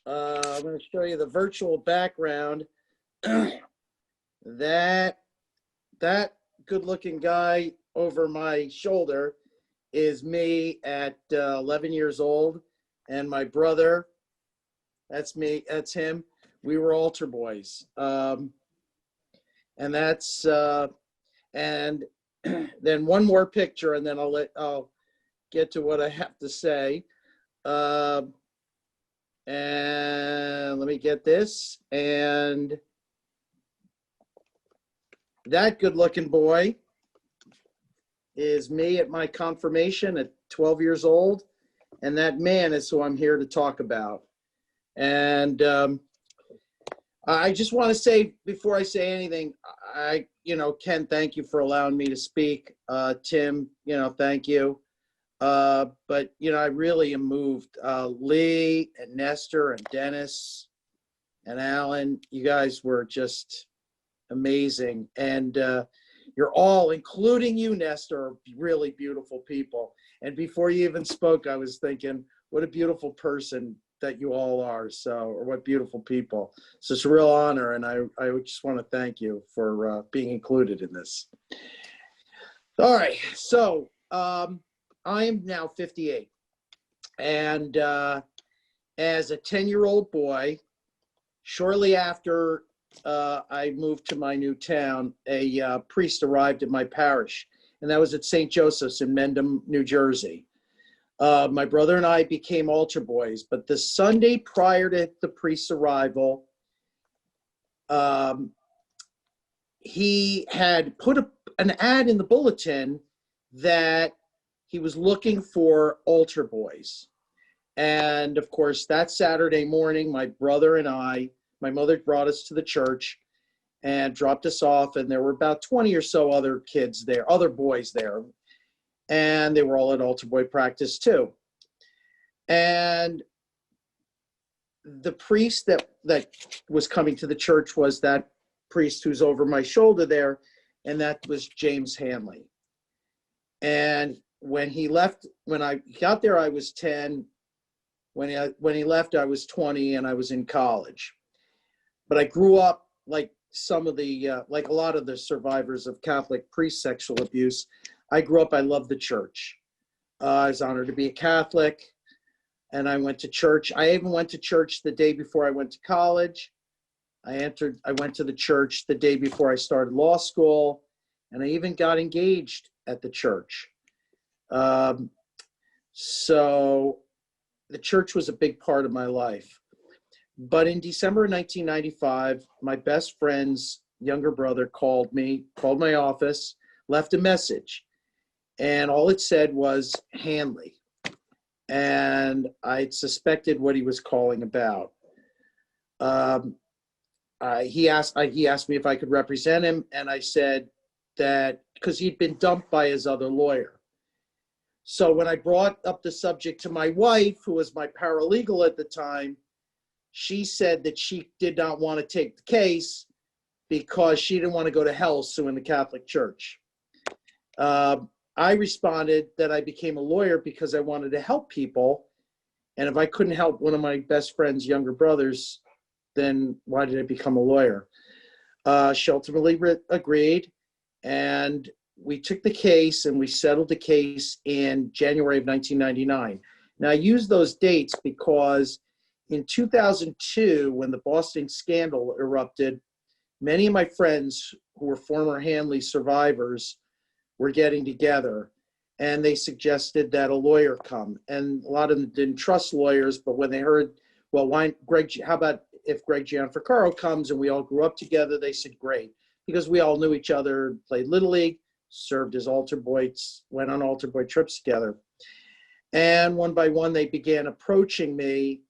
I'm going to show you the virtual background. That good-looking guy over my shoulder is me at 11 years old, and my brother, that's me, that's him. We were altar boys. And that's, and then one more picture, and then I'll get to what I have to say. And let me get this. And that good-looking boy is me at my confirmation at 12 years old. And that man is who I'm here to talk about. And I just want to say, before I say anything, Ken, thank you for allowing me to speak. Tim, thank you. But, I really am moved. Lee and Nestor and Dennis and Alan, you guys were just amazing. And you're all, including you, Nestor, really beautiful people. And before you even spoke, I was thinking, what a beautiful person that you all are. So, or what beautiful people. So it's a real honor, and I just want to thank you for being included in this. All right, so I am now 58, and as a 10-year-old boy, shortly after I moved to my new town, a priest arrived at my parish, and that was at St. Joseph's in Mendham, New Jersey. My brother and I became altar boys, but the Sunday prior to the priest's arrival, he had put an ad in the bulletin that he was looking for altar boys. And of course, that Saturday morning, my brother and I, my mother brought us to the church and dropped us off, and there were about 20 or so other kids there, other boys there. And they were all at altar boy practice too. And the priest that was coming to the church was that priest who's over my shoulder there, and that was James Hanley. And when he left, when I got there, I was 10. When he left, I was 20, and I was in college. But I grew up like some of the, like a lot of the survivors of Catholic priest sexual abuse. I grew up, I loved the church. I was honored to be a Catholic, and I went to church. I even went to church the day before I went to college. I went to the church the day before I started law school, and I even got engaged at the church. So the church was a big part of my life. But in December of 1995, my best friend's younger brother called my office, left a message. And all it said was Hanley. And I suspected what he was calling about. He asked me if I could represent him, and I said that because he'd been dumped by his other lawyer. So when I brought up the subject to my wife, who was my paralegal at the time, she said that she did not want to take the case because she didn't want to go to hell suing the Catholic Church. I responded that I became a lawyer because I wanted to help people. And if I couldn't help one of my best friend's younger brothers, then why did I become a lawyer? She ultimately agreed, and we took the case and we settled the case in January of 1999. Now, I use those dates because in 2002, when the Boston scandal erupted, many of my friends who were former Hanley survivors were getting together, and they suggested that a lawyer come. And a lot of them didn't trust lawyers, but when they heard, well, how about if Greg Gianfrancaro comes, and we all grew up together, they said, great, because we all knew each other, played Little League, served as altar boys, went on altar boy trips together. And one by one, they began approaching me,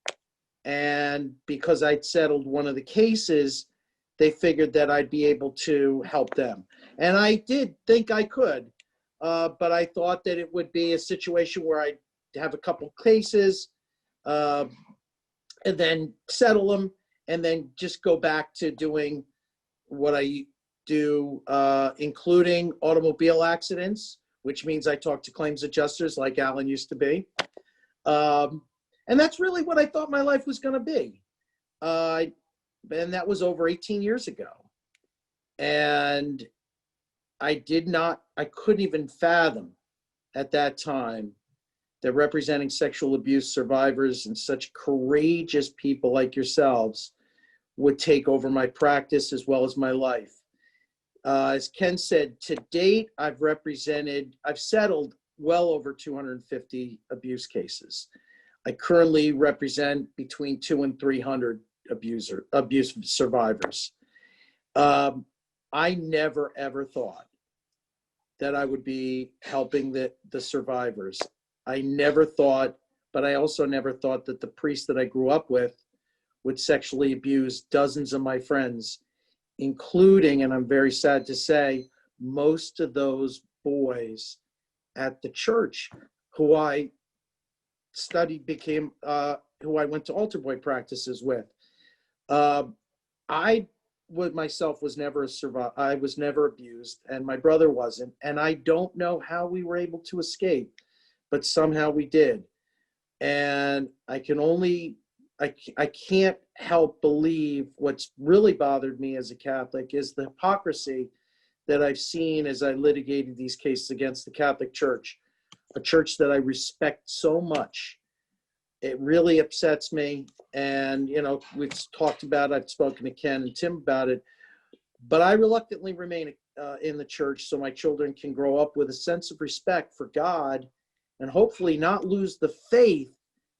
and because I'd settled one of the cases, they figured that I'd be able to help them. And I did think I could, but I thought that it would be a situation where I'd have a couple cases and then settle them, and then just go back to doing what I do, including automobile accidents, which means I talk to claims adjusters like Alan used to be. And that's really what I thought my life was going to be. And that was over 18 years ago. And I couldn't even fathom at that time that representing sexual abuse survivors and such courageous people like yourselves would take over my practice as well as my life. As Ken said, to date, I've settled well over 250 abuse cases. I currently represent between 200 and 300 abuse survivors. I never, ever thought that I would be helping the survivors. I never thought, but I also never thought that the priest that I grew up with would sexually abuse dozens of my friends, including, and I'm very sad to say, most of those boys at the church who I studied, who I went to altar boy practices with. I myself was never a survivor. I was never abused, and my brother wasn't. And I don't know how we were able to escape, but somehow we did. And I can only I can't help believe what's really bothered me as a Catholic is the hypocrisy that I've seen as I litigated these cases against the Catholic Church, a church that I respect so much. It really upsets me. And, you know, we've talked about, I've spoken to Ken and Tim about it, but I reluctantly remain in the church so my children can grow up with a sense of respect for God and hopefully not lose the faith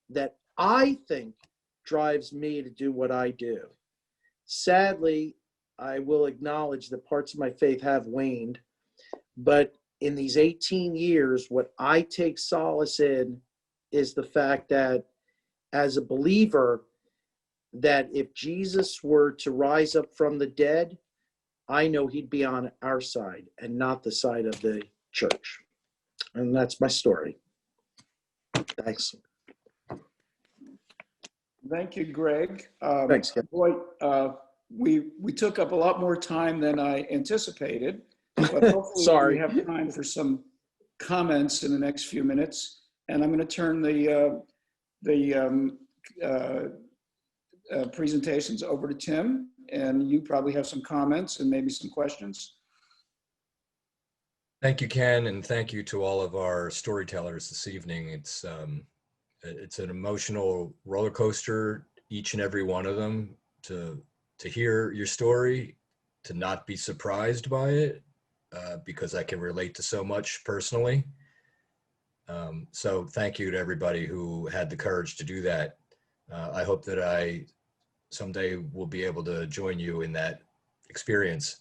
that I think drives me to do what I do. Sadly, I will acknowledge that parts of my faith have waned, but in these 18 years, what I take solace in is the fact that as a believer, that if Jesus were to rise up from the dead, I know he'd be on our side and not the side of the church. And that's my story. Thanks. Thank you, Greg. Thanks, Ken. Boy, we took up a lot more time than I anticipated, but hopefully Sorry. we have time for some comments in the next few minutes. And I'm going to turn the presentations over to Tim, and you probably have some comments and maybe some questions. Thank you, Ken, and thank you to all of our storytellers this evening. It's an emotional roller coaster, each and every one of them, to hear your story, to not be surprised by it, because I can relate to so much personally. So thank you to everybody who had the courage to do that. I hope that I someday will be able to join you in that experience.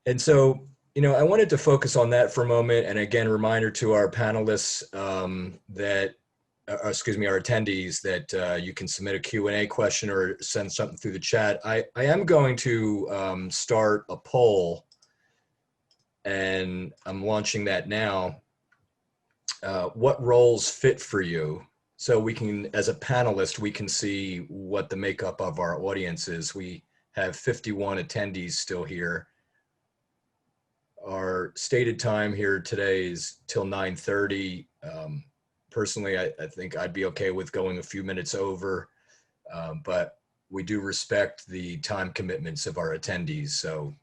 And so, you know, I wanted to focus on that for a moment. And again, reminder to our panelists our attendees that you can submit a Q&A question or send something through the chat. I am going to start a poll, and I'm launching that now. What roles fit for you? So we can, as a panelist, we can see what the makeup of our audience is. We have 51 attendees still here. Our stated time here today is till 9:30. Personally, I think I'd be okay with going a few minutes over, but we do respect the time commitments of our attendees. So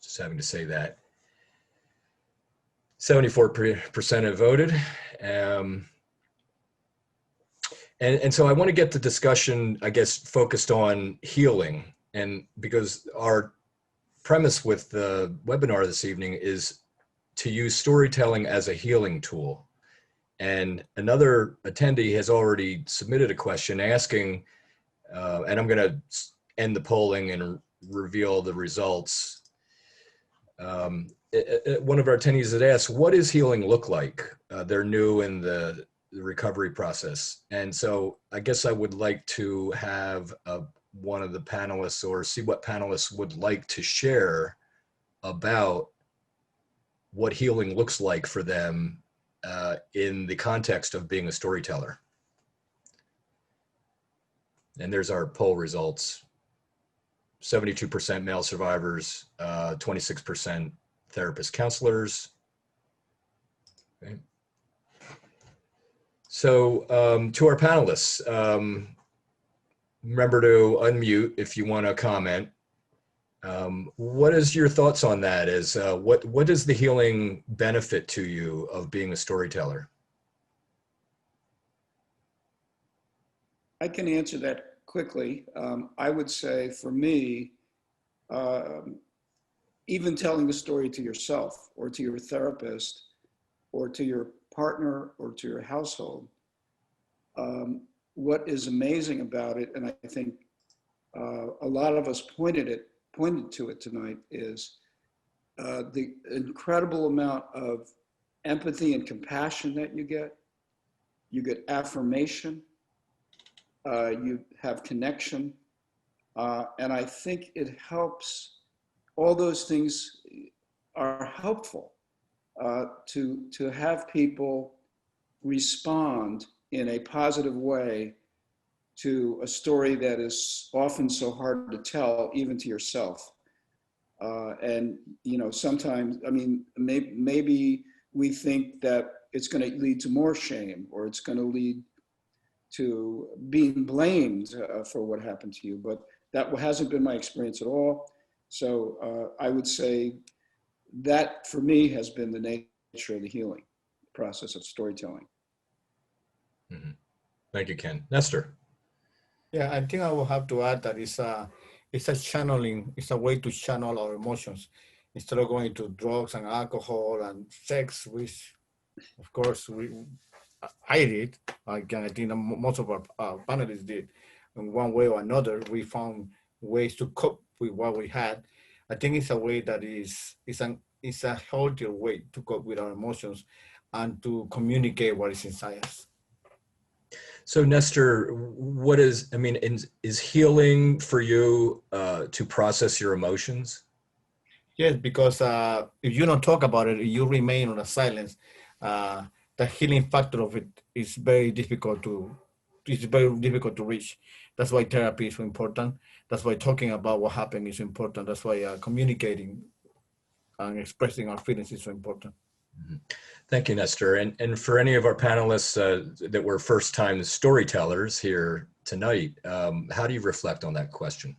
just having to say that. 74% have voted. And so I want to get the discussion, I guess, focused on healing. And because our premise with the webinar this evening is to use storytelling as a healing tool. And another attendee has already submitted a question asking, and I'm going to end the polling and reveal the results. One of our attendees had asked, what does healing look like? They're new in the recovery process. And so I guess I would like to have one of the panelists, or see what panelists would like to share about what healing looks like for them in the context of being a storyteller. And there's our poll results. 72% male survivors, 26% therapist counselors. Okay. So to our panelists, remember to unmute if you want to comment. What is your thoughts on that? What is the healing benefit to you of being a storyteller? I can answer that quickly. I would say for me, even telling a story to yourself or to your therapist or to your partner or to your household, what is amazing about it, and I think a lot of us pointed to it tonight, is the incredible amount of empathy and compassion that you get. You get affirmation, you have connection, and I think it helps. All those things are helpful to have people respond in a positive way to a story that is often so hard to tell, even to yourself. And, you know, sometimes, I mean, maybe we think that it's going to lead to more shame, or it's going to lead to being blamed for what happened to you, but that hasn't been my experience at all. So I would say that for me has been the nature of the healing process of storytelling. Mhm. Thank you, Ken. Nestor. Yeah, I think I will have to add that it's a channeling, it's a way to channel our emotions instead of going to drugs and alcohol and sex, which of course I did. Again, I think that most of our panelists did. In one way or another, we found ways to cope with what we had. I think it's a way that it's a healthier way to cope with our emotions and to communicate what is inside us. So Nestor, what is, I mean, is healing for you to process your emotions? Yes, because if you don't talk about it, you remain on a silence. The healing factor of it is very difficult to reach. That's why therapy is so important. That's why talking about what happened is important. That's why communicating and expressing our feelings is so important. Mhm. Thank you, Nestor. And for any of our panelists that were first-time storytellers here tonight, how do you reflect on that question?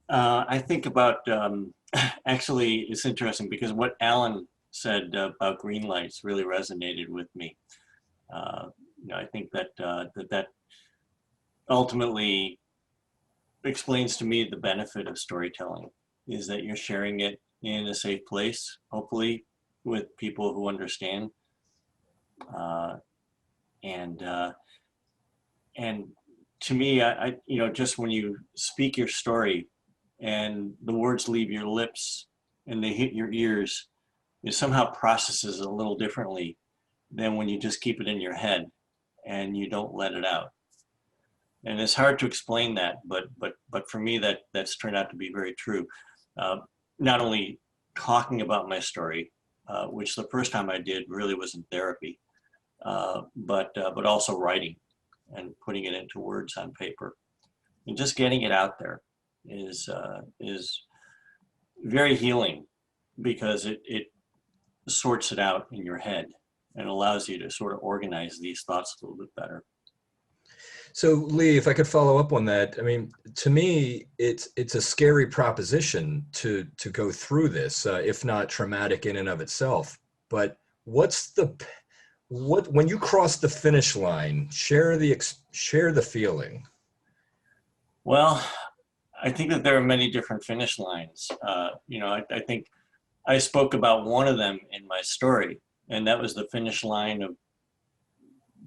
I think about, actually, it's interesting because what Alan said about green lights really resonated with me. I think that that ultimately explains to me the benefit of storytelling is that you're sharing it in a safe place, hopefully with people who understand. And to me, I just when you speak your story and the words leave your lips and they hit your ears, it somehow processes a little differently than when you just keep it in your head and you don't let it out. And it's hard to explain that, but for me, that's turned out to be very true. Not only talking about my story, which the first time I did really was in therapy, but also writing and putting it into words on paper, and just getting it out there is very healing because it sorts it out in your head and allows you to sort of organize these thoughts a little bit better. So Lee, if I could follow up on that, I mean, to me, it's a scary proposition to go through this, if not traumatic in and of itself. But when you cross the finish line, share the feeling. Well, I think that there are many different finish lines. I think I spoke about one of them in my story, and that was the finish line of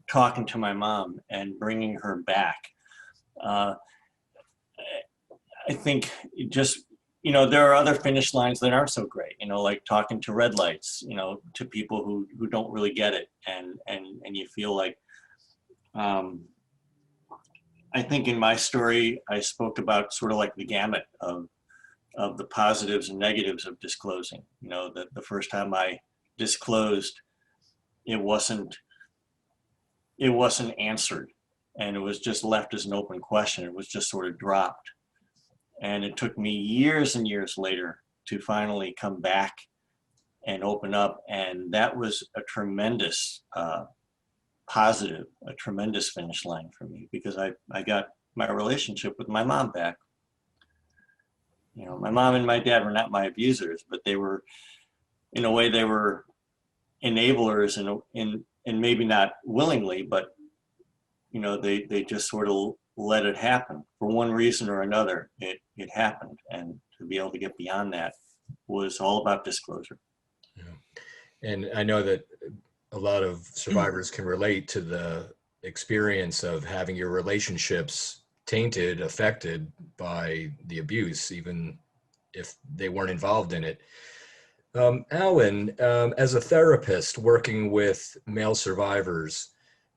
talking to my mom and bringing her back. I think there are other finish lines that aren't so great, like talking to red lights, to people who don't really get it. And you feel like, I think in my story, I spoke about sort of like the gamut of the positives and negatives of disclosing. The first time I disclosed, it wasn't answered, and it was just left as an open question. It was just sort of dropped. And it took me years and years later to finally come back and open up. And that was a tremendous positive, a tremendous finish line for me, because I got my relationship with my mom back. My mom and my dad were not my abusers, but they were, in a way, they were enablers and maybe not willingly, but they just sort of let it happen for one reason or another. It happened, and to be able to get beyond that was all about disclosure. Yeah. And I know that a lot of survivors can relate to the experience of having your relationships tainted, affected by the abuse, even if they weren't involved in it. Alan, as a therapist working with male survivors,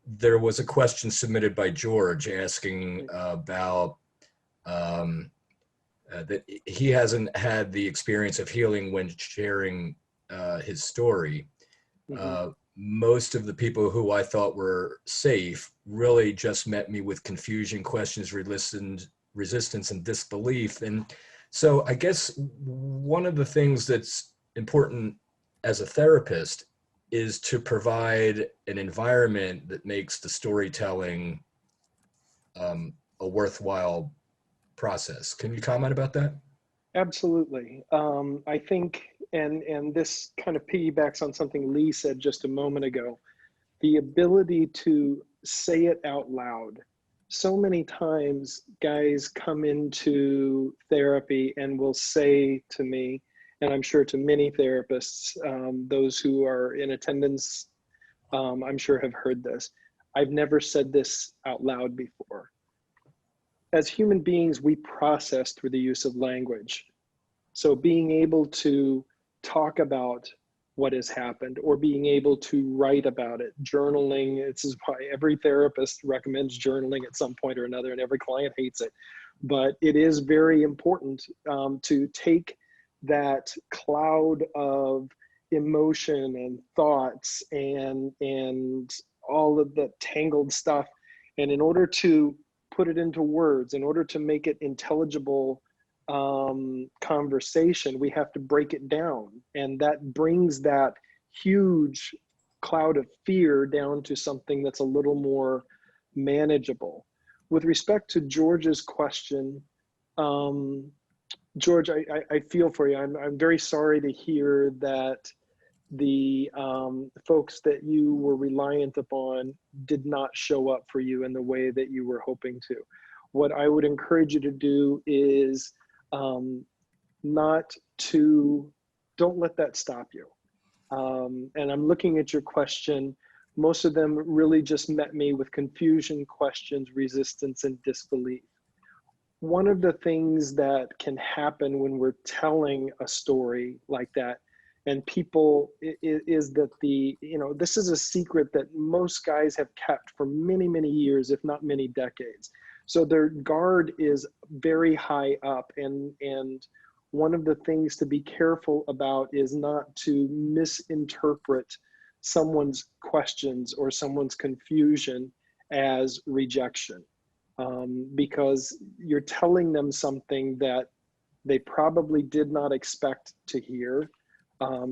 there was a question submitted by George asking about that he hasn't had the experience of healing when sharing his story. Most of the people who I thought were safe really just met me with confusion, questions, resistance, and disbelief. And so I guess one of the things that's important as a therapist is to provide an environment that makes the storytelling a worthwhile process. Can you comment about that? Absolutely. I think, and this kind of piggybacks on something Lee said just a moment ago, the ability to say it out loud. So many times guys come into therapy and will say to me, and I'm sure to many therapists, those who are in attendance, I'm sure have heard this. I've never said this out loud before. As human beings, we process through the use of language. So being able to talk about what has happened or being able to write about it, journaling, this is why every therapist recommends journaling at some point or another, and every client hates it. But it is very important to take that cloud of emotion and thoughts and all of the tangled stuff, and in order to put it into words, in order to make it intelligible conversation, we have to break it down. And that brings that huge cloud of fear down to something that's a little more manageable. With respect to George's question, George, I feel for you. I'm very sorry to hear that the folks that you were reliant upon did not show up for you in the way that you were hoping to. What I would encourage you to do is don't let that stop you. And I'm looking at your question. Most of them really just met me with confusion, questions, resistance, and disbelief. One of the things that can happen when we're telling a story like that, and people, is that this is a secret that most guys have kept for many, many years, if not many decades. So their guard is very high up, and one of the things to be careful about is not to misinterpret someone's questions or someone's confusion as rejection, because you're telling them something that they probably did not expect to hear.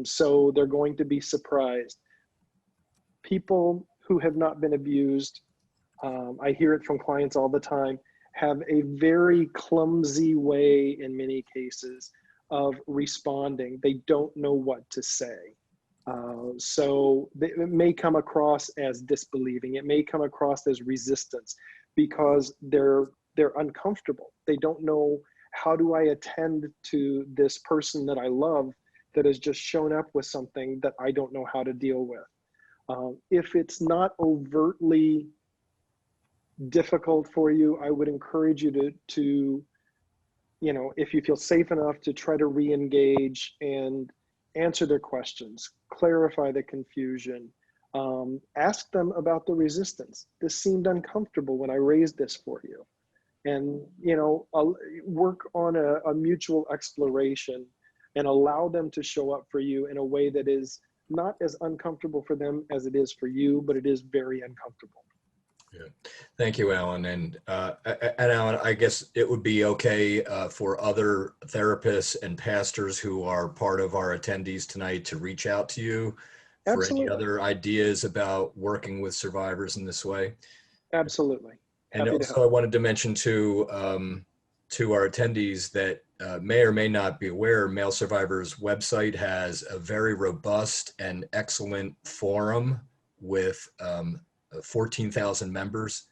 So they're going to be surprised. People who have not been abused, I hear it from clients all the time, have a very clumsy way in many cases of responding. They don't know what to say. So it may come across as disbelieving. It may come across as resistance because they're uncomfortable. They don't know, how do I attend to this person that I love that has just shown up with something that I don't know how to deal with. If it's not overtly difficult for you, I would encourage you to if you feel safe enough, to try to re-engage and answer their questions, clarify the confusion, ask them about the resistance. This seemed uncomfortable when I raised this for you. And, work on a mutual exploration and allow them to show up for you in a way that is not as uncomfortable for them as it is for you, but it is very uncomfortable. Yeah. Thank you, Alan. And Alan, I guess it would be okay for other therapists and pastors who are part of our attendees tonight to reach out to you for Absolutely. any other ideas about working with survivors in this way. Absolutely. And Happy to also, I help. wanted to mention to our attendees that may or may not be aware, Male Survivors website has a very robust and excellent forum with 14,000 members,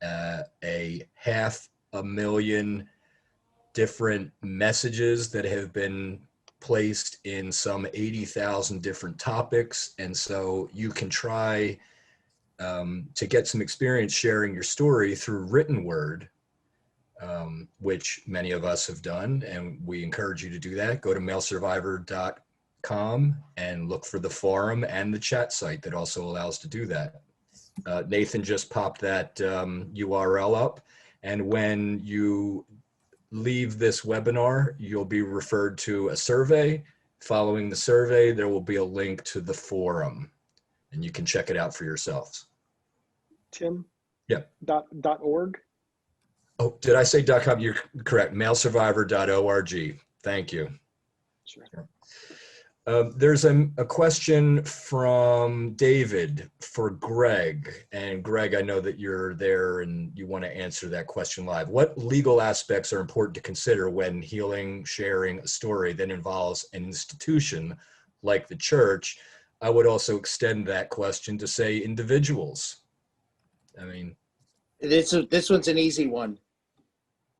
a 500,000 different messages that have been placed in some 80,000 different topics. And so you can try to get some experience sharing your story through written word, which many of us have done, and we encourage you to do that. Go to malesurvivor.com and look for the forum and the chat site that also allows to do that. Nathan just popped that URL up, and when you leave this webinar, you'll be referred to a survey. Following the survey, there will be a link to the forum, and you can check it out for yourselves. Tim? Yeah. .org? Oh, did I say .com? You're correct. Malesurvivor.org. Thank you. Sure. There's a question from David for Greg. And Greg, I know that you're there and you want to answer that question live. What legal aspects are important to consider when healing, sharing a story that involves an institution like the church? I would also extend that question to say individuals. I mean, This one's an easy one.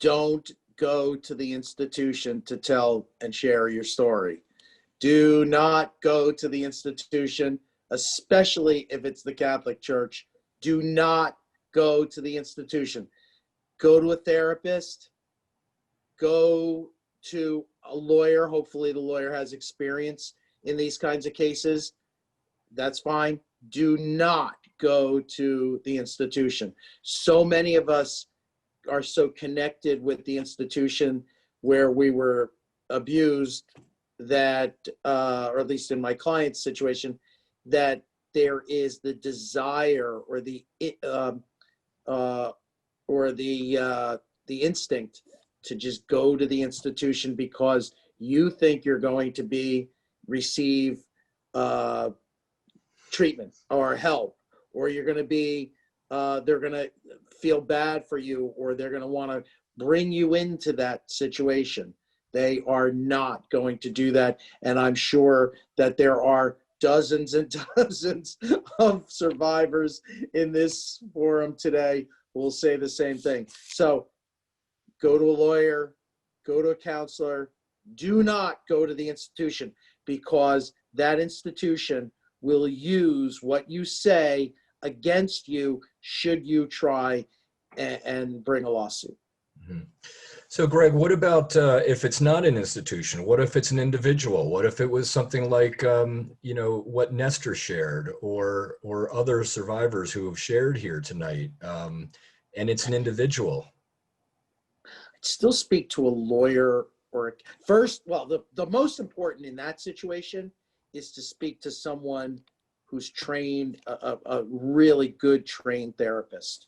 Don't go to the institution to tell and share your story. Do not go to the institution, especially if it's the Catholic Church. Do not go to the institution. Go to a therapist. Go to a lawyer. Hopefully the lawyer has experience in these kinds of cases. That's fine. Do not go to the institution. So many of us are so connected with the institution where we were abused that, or at least in my client's situation, that there is the desire or the instinct to just go to the institution because you think you're going to receive treatment or help, or you're going to be, they're going to feel bad for you, or they're going to want to bring you into that situation. They are not going to do that. And I'm sure that there are dozens and dozens of survivors in this forum today who will say the same thing. So go to a lawyer, go to a counselor. Do not go to the institution, because that institution will use what you say against you should you try and bring a lawsuit. Mm-hmm. So Greg, what about if it's not an institution? What if it's an individual? What if it was something like, what Nestor shared, or other survivors who have shared here tonight, and it's an individual? I'd still speak to a lawyer the most important in that situation is to speak to someone who's trained, a really good trained therapist.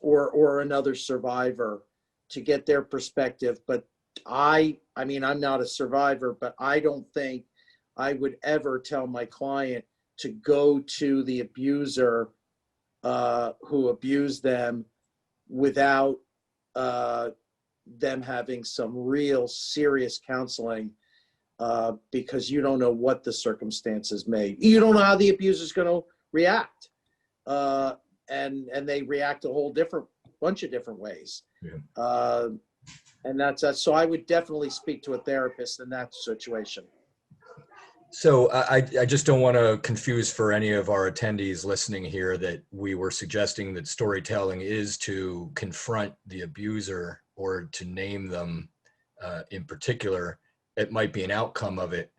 Or another survivor, to get their perspective. But I'm not a survivor, but I don't think I would ever tell my client to go to the abuser who abused them without them having some real serious counseling, because you don't know what the circumstances you don't know how the abuser's going to react. And they react a whole bunch of different ways. Yeah. And that's so I would definitely speak to a therapist in that situation. So I just don't want to confuse for any of our attendees listening here that we were suggesting that storytelling is to confront the abuser or to name them in particular. It might be an outcome of it,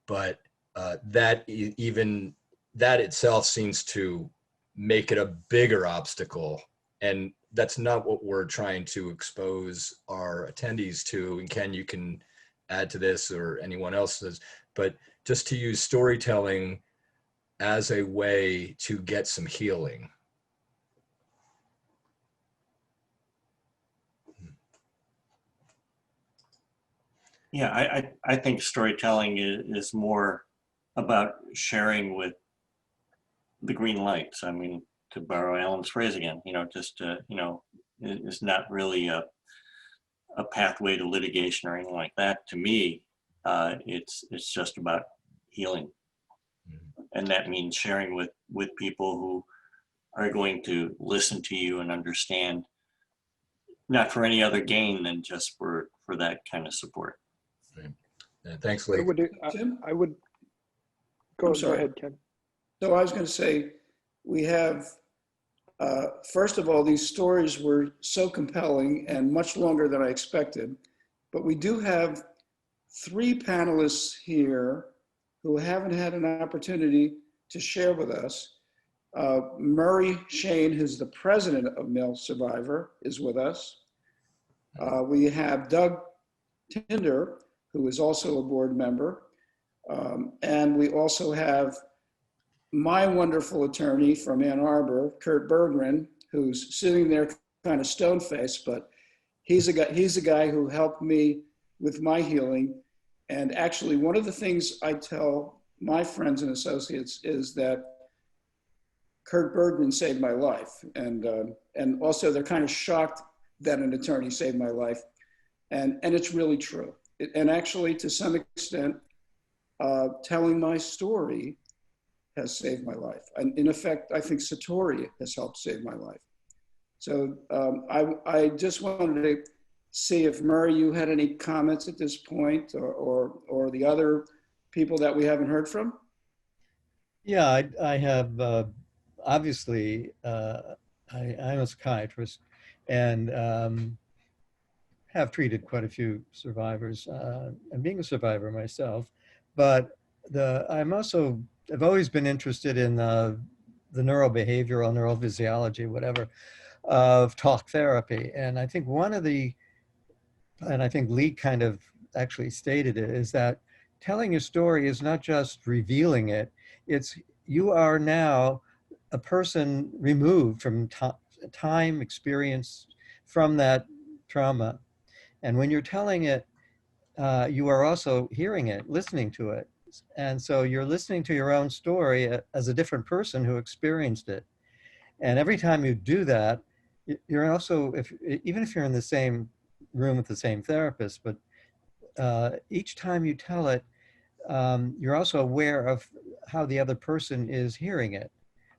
but that itself seems to make it a bigger obstacle. And that's not what we're trying to expose our attendees to. And Ken, you can add to this, or anyone else does, but just to use storytelling as a way to get some healing. Yeah, I think storytelling is more about sharing with the green lights. I mean, to borrow Alan's phrase again, it's not really a pathway to litigation or anything like that. To me, it's just about healing. And that means sharing with people who are going to listen to you and understand, not for any other gain than just for that kind of support. Right. Thanks, Lee. I would go ahead, Ken. So I was going to say, we have, first of all, these stories were so compelling and much longer than I expected, but we do have 3 panelists here who haven't had an opportunity to share with us. Murray Shane, who's the president of Male Survivor, is with us. We have Doug Tinder, who is also a board member. And we also have my wonderful attorney from Ann Arbor, Kurt Berggren, who's sitting there kind of stone-faced, but he's a guy who helped me with my healing. And actually, one of the things I tell my friends and associates is that Kurt Bergman saved my life. And also they're kind of shocked that an attorney saved my life. And it's really true. And actually, to some extent, telling my story has saved my life. And in effect, I think Satori has helped save my life. So I just wanted to see if, Murray, you had any comments at this point, or the other people that we haven't heard from? Yeah, I have, obviously, I'm a psychiatrist and have treated quite a few survivors, and being a survivor myself, but I've always been interested in the neurobehavioral, neurophysiology, whatever, of talk therapy. And I think and I think Lee kind of actually stated it, is that telling your story is not just revealing it, it's you are now a person removed from time experience from that trauma. And when you're telling it, you are also hearing it, listening to it. And so you're listening to your own story as a different person who experienced it. And every time you do that, you're also, even if you're in the same room with the same therapist, but each time you tell it, you're also aware of how the other person is hearing it,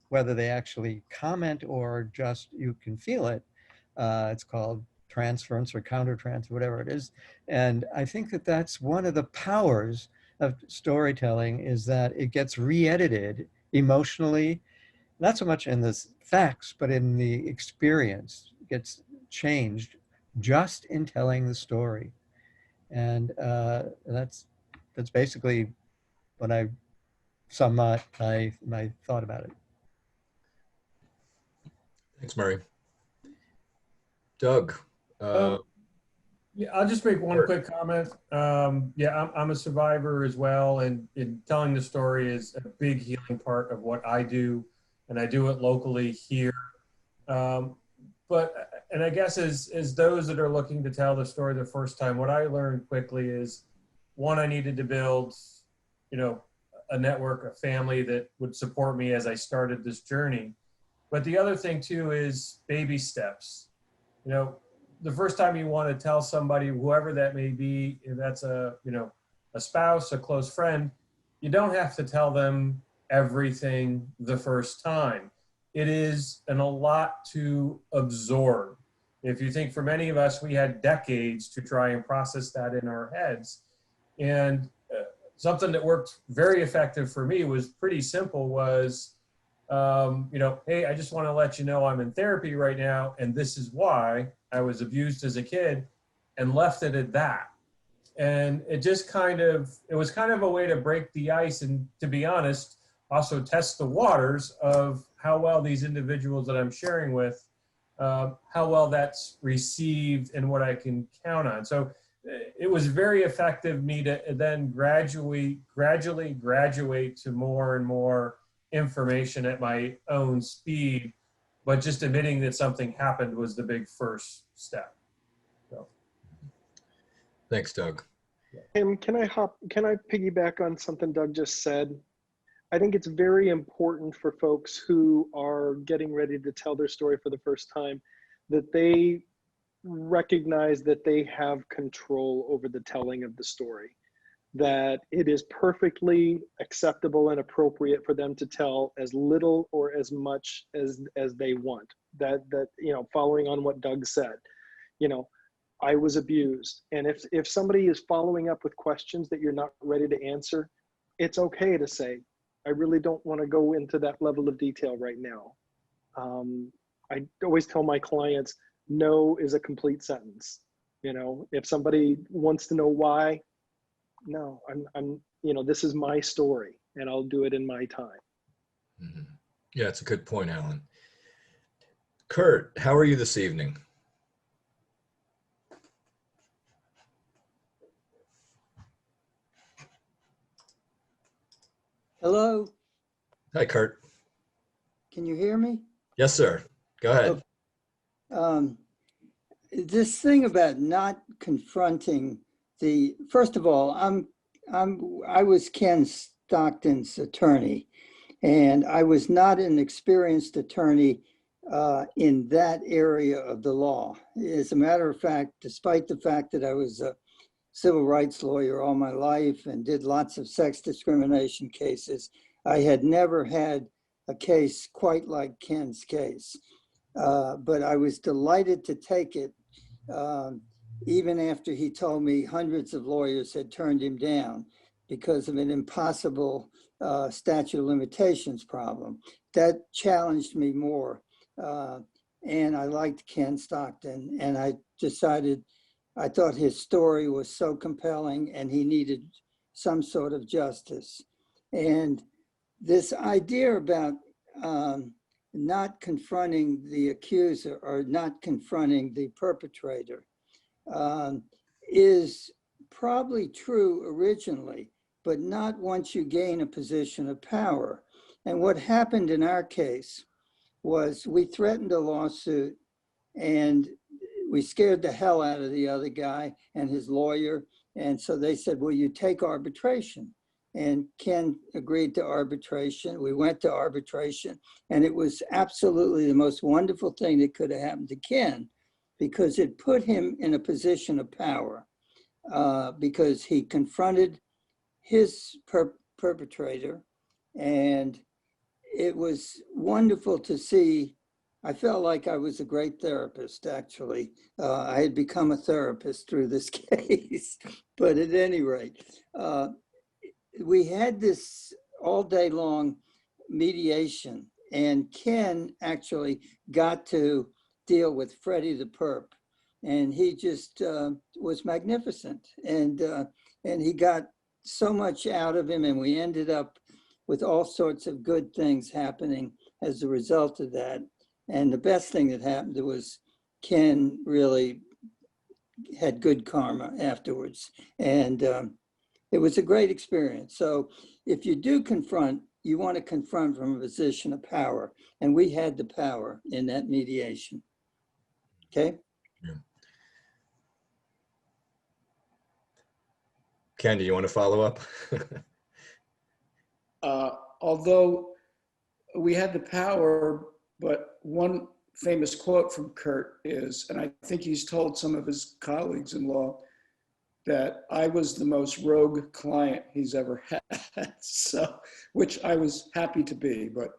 whether they actually comment or just you can feel it. It's called transference or countertransference, whatever it is. And I think that that's one of the powers of storytelling, is that it gets re-edited emotionally, not so much in the facts, but in the experience. It gets changed just in telling the story. And that's basically what I sum up my thought about it. Thanks, Murray. Doug. Yeah, I'll just make one Sure. quick comment. Yeah, I'm a survivor as well, and telling the story is a big healing part of what I do, and I do it locally here. And I guess as those that are looking to tell the story the first time, what I learned quickly is, one, I needed to build, a network, a family that would support me as I started this journey. But the other thing too is baby steps. The first time you want to tell somebody, whoever that may be, if that's a spouse, a close friend, you don't have to tell them everything the first time. It is a lot to absorb. If you think, for many of us, we had decades to try and process that in our heads. And something that worked very effective for me was pretty simple, was, hey, I just want to let you know I'm in therapy right now, and this is why I was abused as a kid, and left it at that. And it was kind of a way to break the ice, and, to be honest, also test the waters of how well these individuals that I'm sharing with, how well that's received and what I can count on. So it was very effective me to then gradually graduate to more and more information at my own speed, but just admitting that something happened was the big first step. So. Thanks, Doug. Tim, can I piggyback on something Doug just said? I think it's very important for folks who are getting ready to tell their story for the first time that they recognize that they have control over the telling of the story, that it is perfectly acceptable and appropriate for them to tell as little or as much as they want. That following on what Doug said, I was abused. And if somebody is following up with questions that you're not ready to answer, it's okay to say, I really don't want to go into that level of detail right now. I always tell my clients, no is a complete sentence. If somebody wants to know why, no, I'm this is my story, and I'll do it in my time. Mm-hmm. Yeah, it's a good point, Alan. Kurt, how are you this evening? Hello, Hi, Kurt. can you hear me? Yes, sir. Go ahead. This thing about not confronting first of all, I'm I was Ken Stockton's attorney, and I was not an experienced attorney in that area of the law. As a matter of fact, despite the fact that I was a civil rights lawyer all my life and did lots of sex discrimination cases, I had never had a case quite like Ken's case. But I was delighted to take it, even after he told me hundreds of lawyers had turned him down because of an impossible statute of limitations problem. That challenged me more. And I liked Ken Stockton, and I decided, I thought his story was so compelling and he needed some sort of justice. And this idea about not confronting the accuser or not confronting the perpetrator is probably true originally, but not once you gain a position of power. And what happened in our case was we threatened a lawsuit and we scared the hell out of the other guy and his lawyer. And so they said, will you take arbitration? And Ken agreed to arbitration. We went to arbitration, and it was absolutely the most wonderful thing that could have happened to Ken, because it put him in a position of power, because he confronted his perpetrator. And it was wonderful to see. I felt like I was a great therapist, actually. I had become a therapist through this case. But at any rate, we had this all day long mediation, and Ken actually got to deal with Freddie the perp, and he just was magnificent, and he got so much out of him, and we ended up with all sorts of good things happening as a result of that. And the best thing that happened was Ken really had good karma afterwards, and it was a great experience. So if you do confront, you want to confront from a position of power. And we had the power in that mediation. Okay? Yeah. Ken, do you want to follow up? Although we had the power, but one famous quote from Kurt is, and I think he's told some of his colleagues in law, that I was the most rogue client he's ever had. So, which I was happy to be, but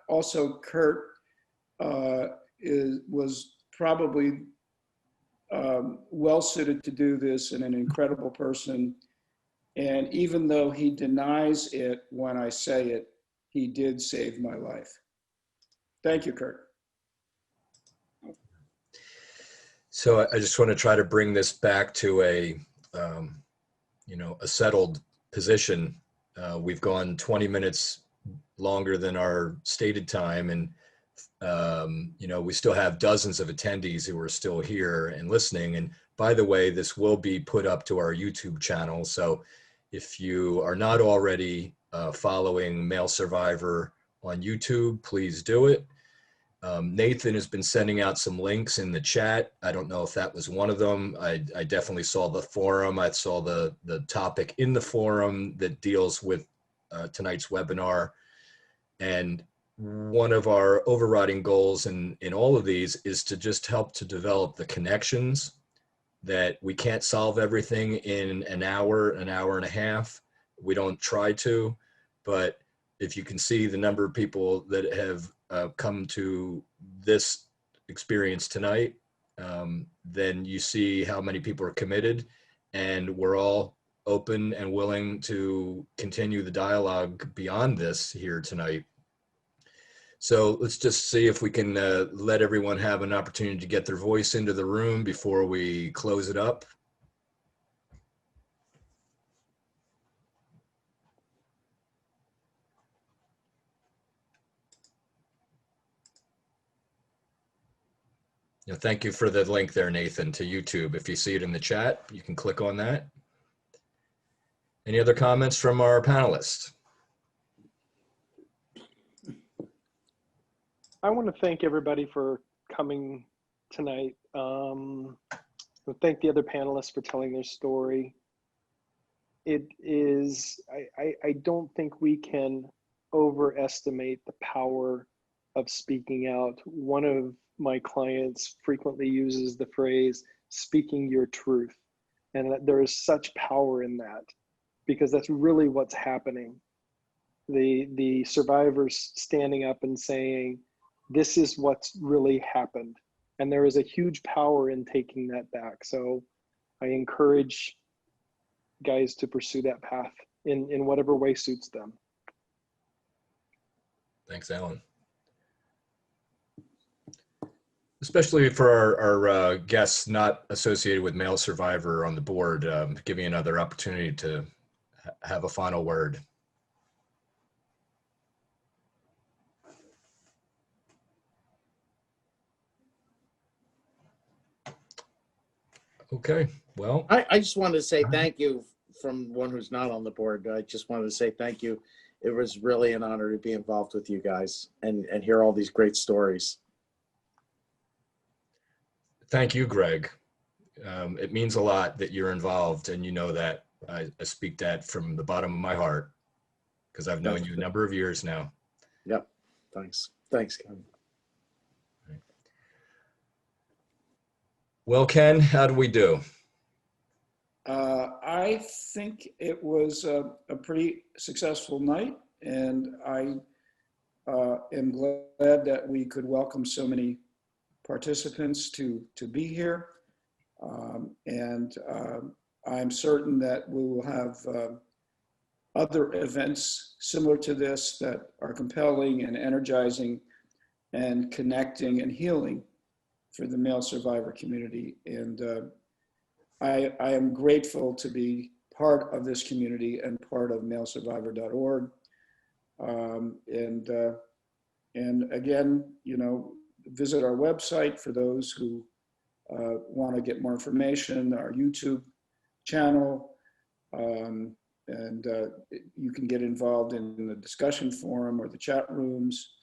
also Kurt was probably well suited to do this, and an incredible person. And even though he denies it when I say it, he did save my life. Thank you, Kurt. So I just want to try to bring this back to a settled position. We've gone 20 minutes longer than our stated time, and we still have dozens of attendees who are still here and listening. And by the way, this will be put up to our YouTube channel. So if you are not already following Male Survivor on YouTube, please do it. Nathan has been sending out some links in the chat. I don't know if that was one of them. I definitely saw the forum. I saw the topic in the forum that deals with tonight's webinar. And one of our overriding goals in all of these is to just help to develop the connections, that we can't solve everything in an hour and a half. We don't try to, but if you can see the number of people that have come to this experience tonight, then you see how many people are committed, and we're all open and willing to continue the dialogue beyond this here tonight. So let's just see if we can let everyone have an opportunity to get their voice into the room before we close it up. Thank you for the link there, Nathan, to YouTube. If you see it in the chat, you can click on that. Any other comments from our panelists? I want to thank everybody for coming thank the other panelists for telling their story. it is, I don't think we can overestimate the power of speaking out. One of my clients frequently uses the phrase, speaking your truth. And that there is such power in that, because that's really what's happening. The survivors standing up and saying, this is what's really happened. And there is a huge power in taking that back. So I encourage guys to pursue that path in whatever way suits them. Thanks, Alan. Especially for our guests not associated with Male Survivor on the board, giving another opportunity to have a final word. Okay, well. I just wanted to say thank you from one who's not on the board. I just wanted to say thank you. It was really an honor to be involved with you guys and hear all these great stories. Thank you, Greg. It means a lot that you're involved, and you know that. I speak that from the bottom of my heart, because I've known you a number of years now. Yep. Thanks. Thanks, Ken. Well, Ken, how do we do? I think it was a pretty successful night, and I am glad that we could welcome so many participants to be here. I'm certain that we will have other events similar to this that are compelling and energizing and connecting and healing for the male survivor community. And I am grateful to be part of this community and part of malesurvivor.org. And again, you know, visit our website for those who want to get more information, our YouTube channel, and you can get involved in the discussion forum or the chat rooms.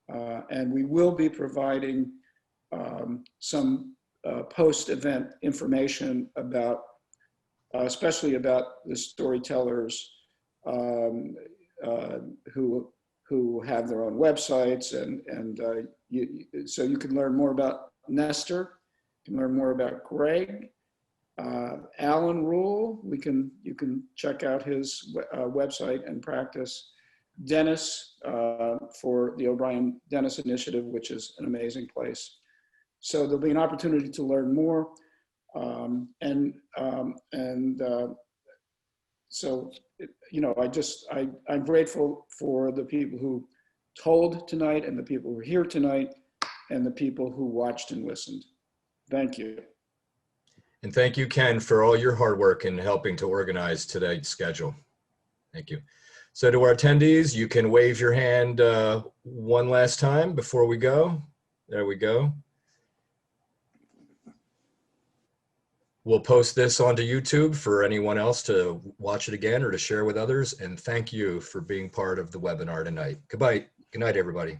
And we will be providing some post-event information about, especially about the storytellers who have their own websites, so you can learn more about Nestor, you can learn more about Greg, Alan Rule. You can check out his website and practice. Dennis for the O'Brien Dennis Initiative, which is an amazing place. So there'll be an opportunity to learn more, so, you know, I'm grateful for the people who told tonight and the people who are here tonight and the people who watched and listened. Thank you. And thank you, Ken, for all your hard work in helping to organize today's schedule. Thank you. So to our attendees, you can wave your hand one last time before we go. There we go. We'll post this onto YouTube for anyone else to watch it again or to share with others. And thank you for being part of the webinar tonight. Goodbye. Good night, everybody.